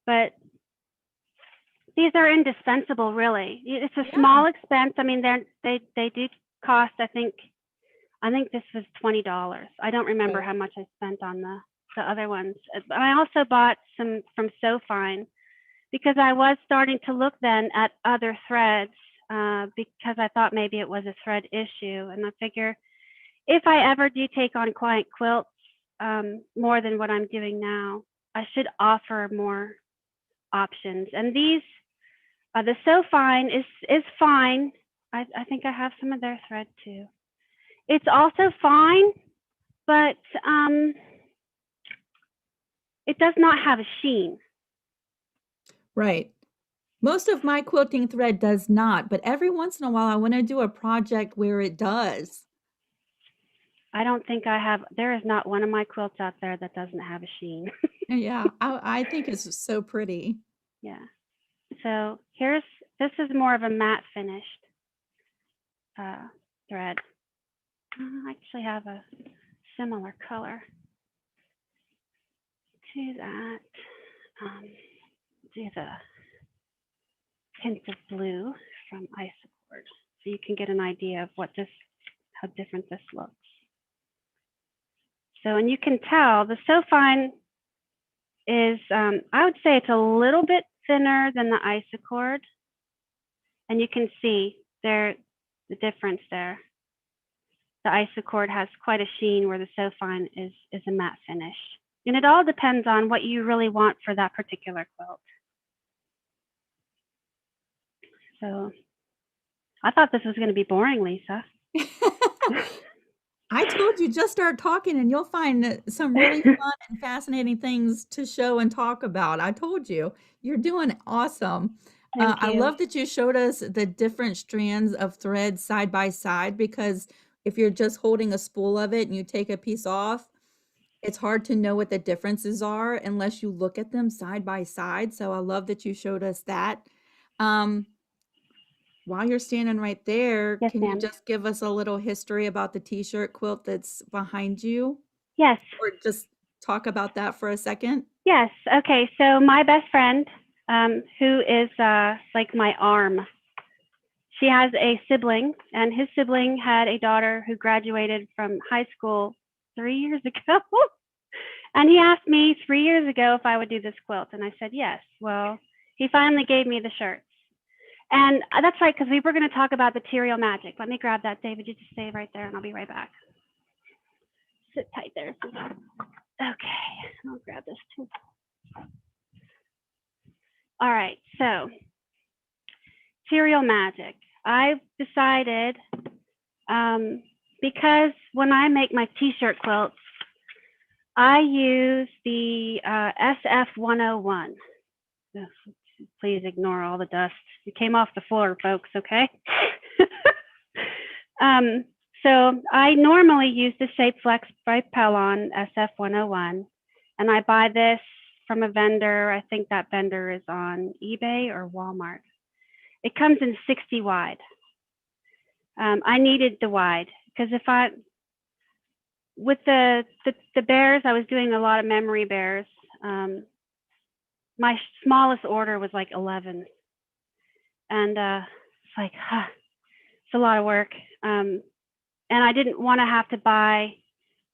But These are indispensable, really. It's a Yeah. small expense. I mean, they do cost. I think this was $20. I don't remember Okay. how much I spent on the other ones. But I also bought some from So Fine because I was starting to look then at other threads because I thought maybe it was a thread issue, and I figure if I ever do take on client quilts more than what I'm doing now, I should offer more options. And these, the So Fine is fine. I think I have some of their thread too. It's also fine, but it does not have a sheen. Right. Most of my quilting thread does not, but every once in a while I want to do a project where it does. I don't think I have, there is not one of my quilts out there that doesn't have a sheen. Yeah, I think it's so pretty. Yeah. So this is more of a matte finished thread. I actually have a similar color to that. Do the hint of blue from Isocord, so you can get an idea of how different this looks. So, and you can tell the So Fine is, I would say it's a little bit thinner than the Isocord, and you can see the difference there. The Isocord has quite a sheen where the So Fine is a matte finish. And it all depends on what you really want for that particular quilt. So I thought this was going to be boring, Lisa. I told you, just start talking and you'll find some really fun and fascinating things to show and talk about. I told you, you're doing awesome. Thank I you. love that you showed us the different strands of thread side by side, because if you're just holding a spool of it and you take a piece off, it's hard to know what the differences are unless you look at them side by side. So I love that you showed us that. Um, while you're standing right there, Yes, can you ma'am. just give us a little history about the t-shirt quilt that's behind you? Yes. Or just talk about that for a second? Yes. Okay. So my best friend, who is like my arm, she has a sibling, and his sibling had a daughter who graduated from high school 3 years ago. And he asked me 3 years ago if I would do this quilt, and I said yes. Well, he finally gave me the shirts. And that's right, because we were going to talk about material magic. Let me grab that, David. You just stay right there, and I'll be right back. Sit tight there. Okay, I'll grab this too. All right, so material magic. I've decided, because when I make my t-shirt quilts, I use the SF101. Please ignore all the dust. It came off the floor, folks, okay? So I normally use the Shape Flex by Pellon SF101, and I buy this from a vendor. I think that vendor is on eBay or Walmart. It comes in 60 wide. I needed the wide because with the bears, I was doing a lot of memory bears. My smallest order was like 11. And it's like, it's a lot of work. And I didn't want to have to buy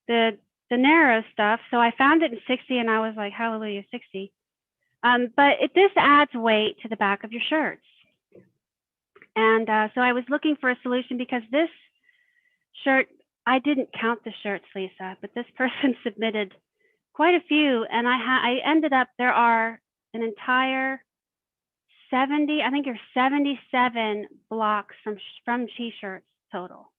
the narrow stuff. So I found it in 60 and I was like, hallelujah, 60. But this adds weight to the back of your shirts. And so I was looking for a solution because this shirt, I didn't count the shirts, Lisa, but this person submitted quite a few. And I ended up, there are an entire 70, I think there's 77 blocks from t-shirts total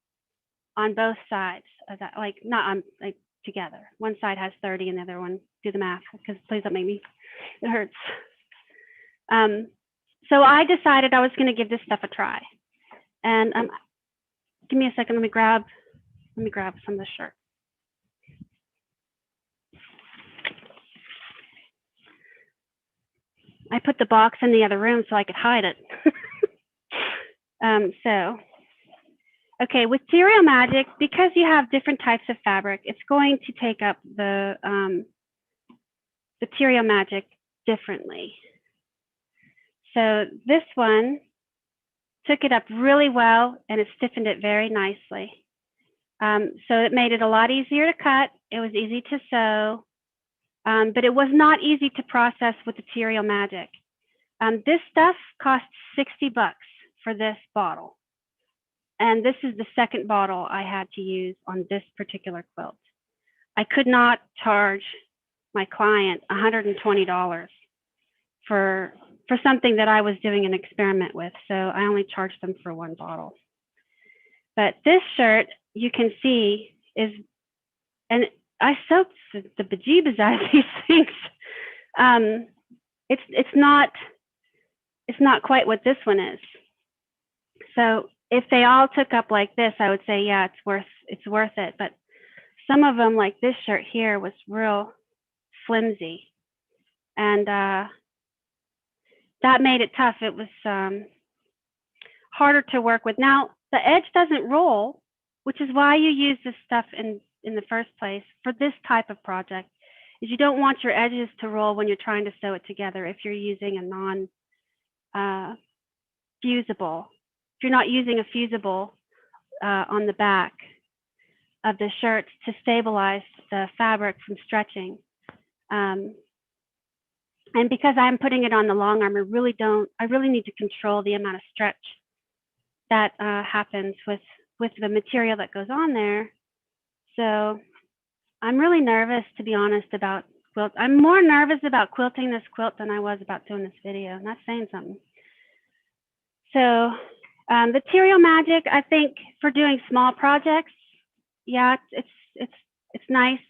on both sides of that, like not on, like together. One side has 30 and the other one, do the math, because please don't make me, it hurts. So I decided I was going to give this stuff a try. And give me a second, let me grab some of the shirt. I put the box in the other room so I could hide it. Okay, with Material Magic, because you have different types of fabric, it's going to take up the Material Magic differently. So this one took it up really well, and it stiffened it very nicely. So it made it a lot easier to cut. It was easy to sew, but it was not easy to process with Material Magic. This stuff cost $60 for this bottle. And this is the second bottle I had to use on this particular quilt. I could not charge my client $120 for something that I was doing an experiment with. So I only charged them for one bottle. But this shirt, you can see, is, and I soaked the bejeebus out of these things. It's not quite what this one is. So if they all took up like this, I would say, yeah, it's worth it. But some of them, like this shirt here, was real flimsy, and that made it tough. It was harder to work with. Now the edge doesn't roll, which is why you use this stuff in the first place for this type of project. Is you don't want your edges to roll when you're trying to sew it together. If you're using a non-fusible, if you're not using a fusible on the back of the shirt to stabilize the fabric from stretching. And because I'm putting it on the long arm, I really need to control the amount of stretch that happens with the material that goes on there. So I'm really nervous, to be honest, about quilt. I'm more nervous about quilting this quilt than I was about doing this video, and that's saying something. So Material Magic, I think for doing small projects, yeah, it's nice.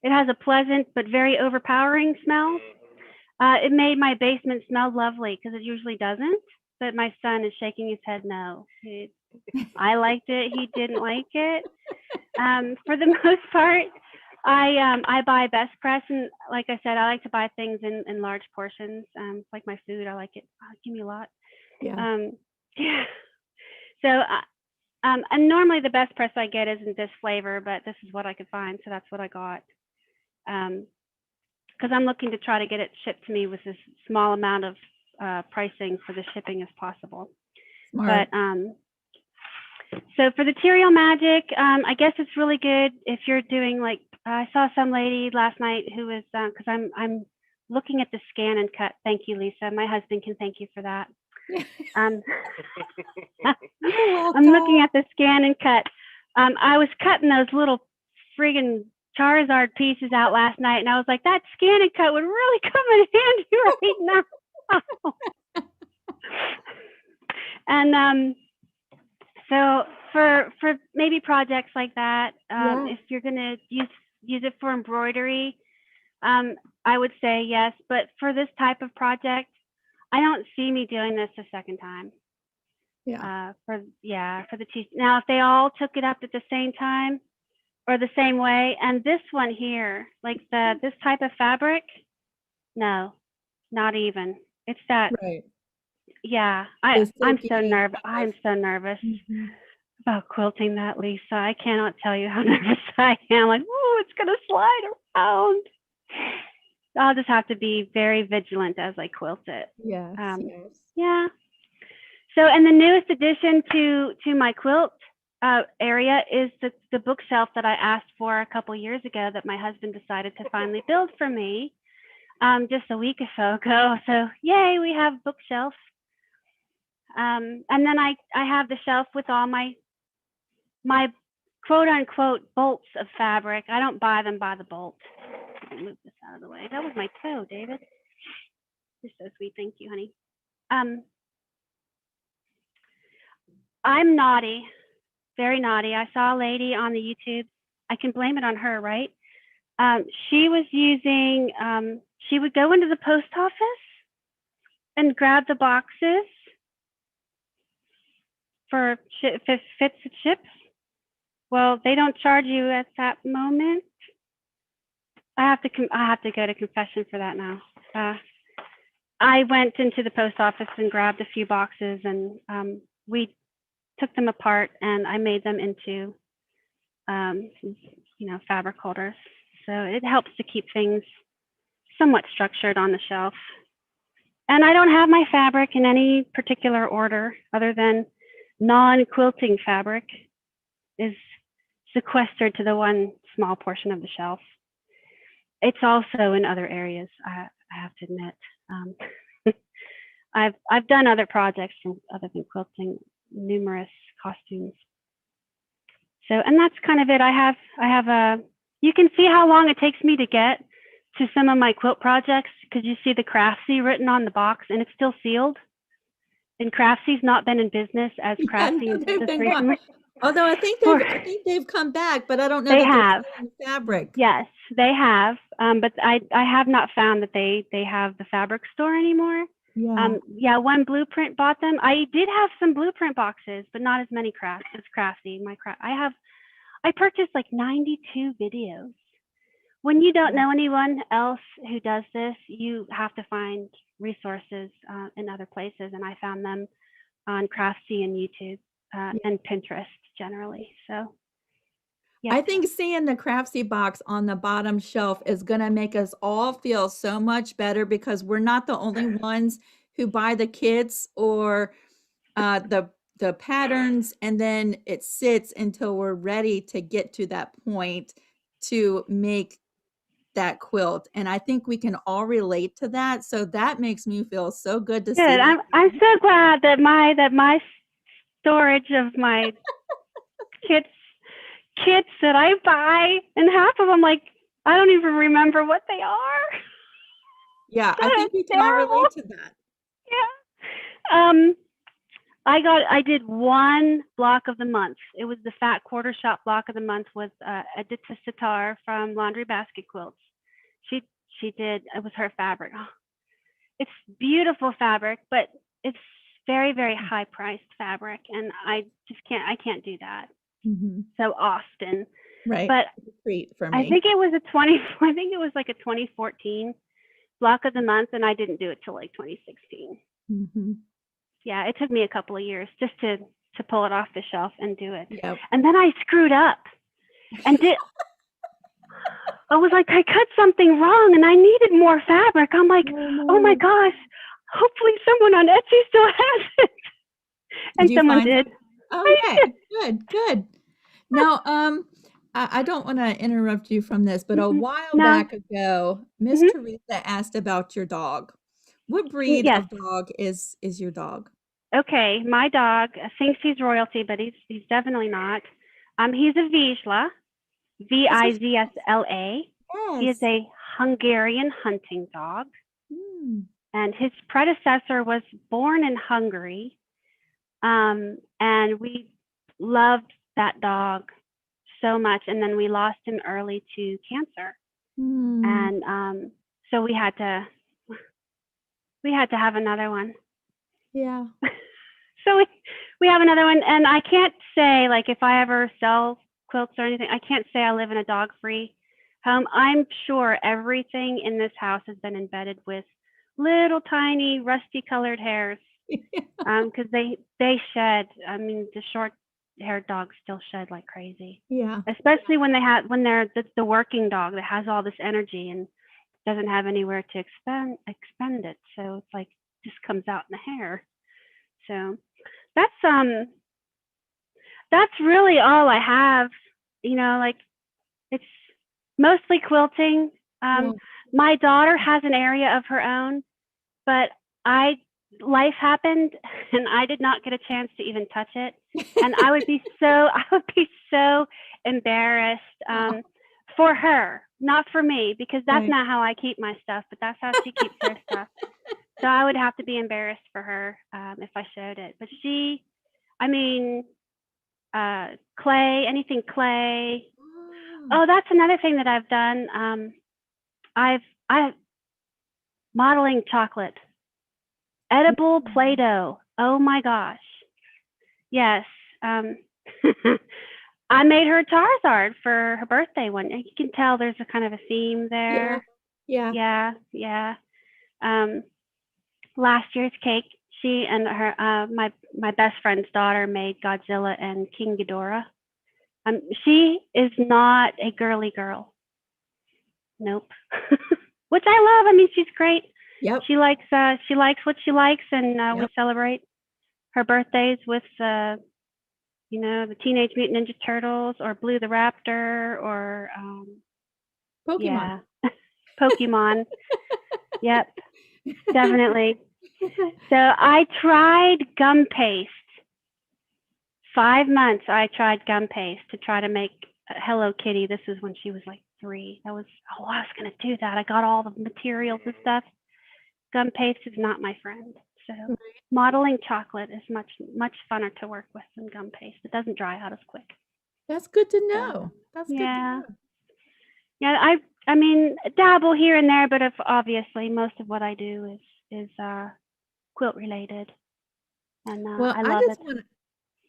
It has a pleasant but very overpowering smell. It made my basement smell lovely because it usually doesn't. But my son is shaking his head no. I liked it. He didn't like it. For the most part, I buy Best Press, and like I said, I like to buy things in large portions. Like my food, I like it. Oh, give me a lot. Yeah. Yeah. So, and normally the Best Press I get isn't this flavor, but this is what I could find, so that's what I got. Because I'm looking to try to get it shipped to me with as small amount of pricing for the shipping as possible. Smart. But so for the Material Magic, I guess it's really good if you're doing, like, I saw some lady last night who was, because I'm looking at the scan and cut. Thank you, Lisa. My husband can thank you for that. I'm looking at the scan and cut. I was cutting those little friggin' Charizard pieces out last night, and I was like, that scan and cut would really come in handy right now. And so for maybe projects like that, if you're gonna use it for embroidery, I would say yes. But for this type of project, I don't see me doing this a second time. Yeah. For the two. Now, if they all took it up at the same time or the same way, and this one here, like this type of fabric, no, not even. It's that. Right. Yeah, I'm so nervous. I'm so nervous about quilting that, Lisa. I cannot tell you how nervous I am. Like, oh, it's gonna slide around. I'll just have to be very vigilant as I quilt it. Yes. Yeah. So, and the newest addition to my quilt area is the bookshelf that I asked for a couple years ago that my husband decided to finally build for me just a week or so ago. So, yay, we have a bookshelf. And then I have the shelf with all my quote unquote bolts of fabric. I don't buy them by the bolt. Let me move this out of the way. That was my toe, David. You're so sweet. Thank you, honey. I'm naughty, very naughty. I saw a lady on the YouTube. I can blame it on her, right? She was using, she would go into the post office and grab the boxes for if it fits the chips. Well, they don't charge you at that moment. I have to go to confession for that now. I went into the post office and grabbed a few boxes, and we took them apart, and I made them into, fabric holders. So it helps to keep things somewhat structured on the shelf. And I don't have my fabric in any particular order other than non-quilting fabric is sequestered to the one small portion of the shelf. It's also in other areas, I have to admit. I've done other projects other than quilting, numerous costumes. So, and that's kind of it. I have a, you can see how long it takes me to get to some of my quilt projects because you see the Craftsy written on the box and it's still sealed. And Crafty's not been in business as Craftsy Yeah, they've just been gone. recently. Although I think they've come back, but I don't know They that they're have. selling fabric. Yes, they have. But I have not found that they have the fabric store anymore. Yeah. Yeah, one Blueprint bought them. I did have some Blueprint boxes, but not as many as Crafty. I purchased like 92 videos. When you don't know anyone else who does this, you have to find resources in other places, and I found them on Craftsy and YouTube and Pinterest generally. So, yeah. I think seeing the Craftsy box on the bottom shelf is gonna make us all feel so much better because we're not the only ones who buy the kits or the patterns, and then it sits until we're ready to get to that point to make that quilt. And I think we can all relate to that. So that makes me feel so good to see Good. that. I'm so glad that my storage of my kits that I buy, and half of them, like, I don't even remember what they are. Yeah, I think we can all relate to that. Yeah. I did one block of the month. It was the Fat Quarter Shop block of the month with Edita Sitar from Laundry Basket Quilts. She did, it was her fabric. Oh, it's beautiful fabric, but it's very, very high priced fabric. And I can't do that so often. Right. But treat for me. I think it was like a 2014 block of the month, and I didn't do it till like 2016. Yeah, it took me a couple of years just to pull it off the shelf and do it. Yep. And then I screwed up and I was like, I cut something wrong and I needed more fabric. I'm like, oh my gosh, hopefully someone on Etsy still has it. And someone did. Okay, good. Now, I don't want to interrupt you from this, but a while back ago, Miss Teresa asked about your dog. What breed of dog is your dog? Okay, my dog thinks he's royalty, but he's definitely not. He's a Vizsla, Vizsla. Yes. He is a Hungarian hunting dog, and his predecessor was born in Hungary. And we loved that dog so much, and then we lost him early to cancer, and so we had to have another one. Yeah. So we have another one, and I can't say, like, if I ever sell quilts or anything, I can't say I live in a dog-free home. I'm sure everything in this house has been embedded with little tiny rusty-colored hairs, because they shed. I mean, the short-haired dogs still shed like crazy. Yeah. Especially when they're the working dog that has all this energy and doesn't have anywhere to expend it. So it's like just comes out in the hair. So that's really all I have. You know, like, it's mostly quilting. My daughter has an area of her own, but life happened and I did not get a chance to even touch it. And I would be so embarrassed for her, not for me, because that's not how I keep my stuff, but that's how she keeps her stuff. So I would have to be embarrassed for her if I showed it. But clay, anything clay. Oh, that's another thing that I've done. I've modeling chocolate, edible Play-Doh. Oh my gosh. Yes. I made her Charizard for her birthday one. You can tell there's a kind of a theme there. Yeah. Last year's cake, she and her my best friend's daughter made Godzilla and King Ghidorah. She is not a girly girl. Nope. Which I love. I mean, she's great. Yep. She likes what she likes, and we Yep. celebrate her birthdays with the Teenage Mutant Ninja Turtles or Blue the Raptor or Pokemon. yeah, Pokemon. Yep, definitely. So I tried gum paste. 5 months I tried gum paste to try to make Hello Kitty. This was when she was like 3. I was going to do that. I got all the materials and stuff. Gum paste is not my friend. So modeling chocolate is much funner to work with than gum paste. It doesn't dry out as quick. That's good to know. That's good to Yeah. know. Yeah, I mean, dabble here and there, but obviously most of what I do is quilt related, and Well, I love it.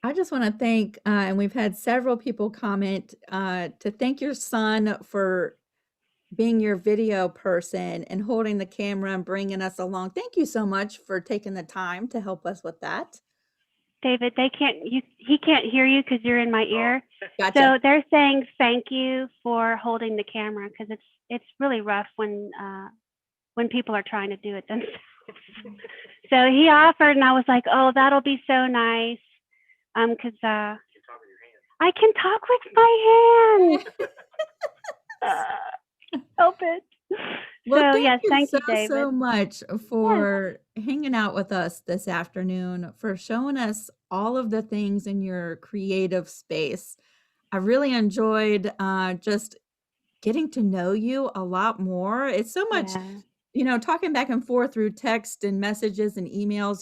I just want to thank, and we've had several people comment to thank your son for being your video person and holding the camera and bringing us along. Thank you so much for taking the time to help us with that. David, he can't hear you because you're in my ear. Gotcha. So they're saying thank you for holding the camera because it's really rough when people are trying to do it themselves. So he offered, and I was like, oh, that'll be so nice. Because I can talk with my hands. Help it. Well, So thank yes, you thank so, you, David. so much Yes. for hanging out with us this afternoon, for showing us all of the things in your creative space. I really enjoyed just getting to know you a lot more. It's so much, Yeah. Talking back and forth through text and messages and emails,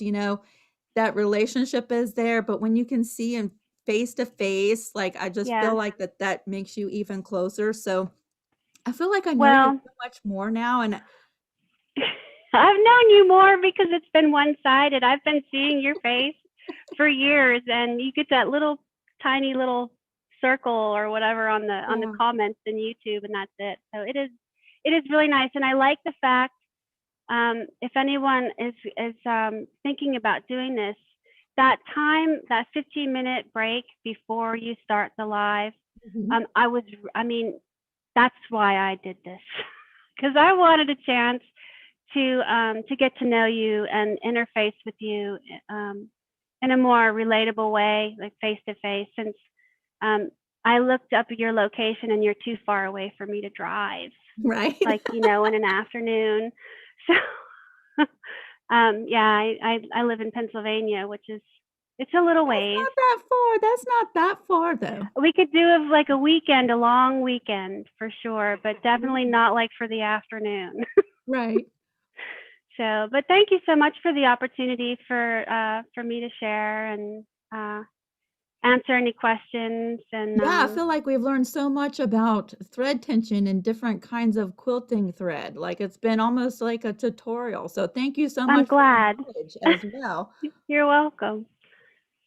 that relationship is there. But when you can see him face to face, like I just feel Yeah. like that makes you even closer. So I feel like I know you Well, so much more now. And I've known you more because it's been one-sided. I've been seeing your face for years, and you get that little tiny little circle or whatever on the yeah. comments in YouTube, and that's it. So it is really nice, and I like the fact if anyone is thinking about doing this, that 15-minute break before you start the live, Mhm. I mean, that's why I did this because I wanted a chance to get to know you and interface with you in a more relatable way, like face to face. Since I looked up your location and you're too far away for me to drive, Right. like in an afternoon. So yeah, I live in Pennsylvania, which is it's a little That's ways. not that far. That's not that far though. We could do like a weekend, a long weekend for sure, but definitely not like for the afternoon. Right. So, but thank you so much for the opportunity for me to share and answer any questions. And Yeah, I feel like we've learned so much about thread tension and different kinds of quilting thread. Like it's been almost like a tutorial. So thank you so I'm much for your glad. knowledge as well. You're welcome.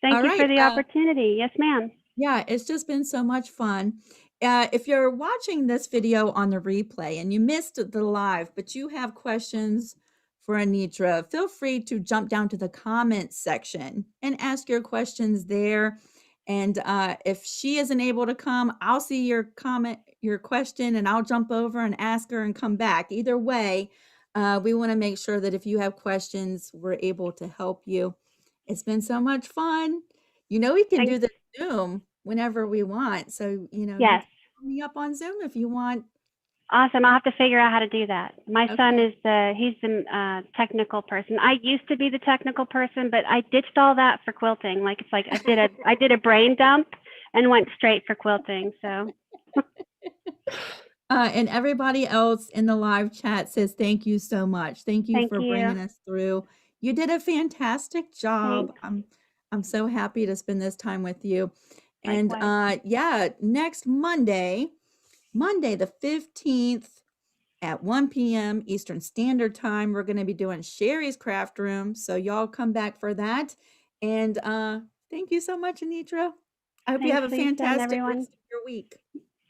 All Thank you for right. the opportunity. Yes, ma'am. Yeah, it's just been so much fun. If you're watching this video on the replay and you missed the live, but you have questions for Anitra, feel free to jump down to the comments section and ask your questions there. And if she isn't able to come, I'll see your comment, your question, and I'll jump over and ask her and come back. Either way, we want to make sure that if you have questions, we're able to help you. It's been so much fun. We can do Thanks. the Zoom whenever we want. So, you Yes. can call me up on Zoom if you want. Awesome. I'll have to figure out how to do that. My son Okay. is he's the technical person. I used to be the technical person, but I ditched all that for quilting. Like it's like I did a brain dump and went straight for quilting. So And everybody else in the live chat says thank you so much. Thank you thank for you. bringing us through. You did a fantastic job. Thanks. I'm so happy to spend this time with you. And Likewise. yeah, next Monday the 15th at 1 p.m. Eastern Standard Time, we're going to be doing Sherry's Craft Room. So y'all come back for that. And thank you so much, Anitra. I hope you Thanks, have a Lisa, and fantastic everyone. rest of your week.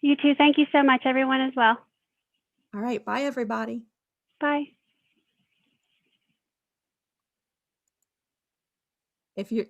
You too. Thank you so much, everyone, as well. All right. Bye, everybody. Bye. If you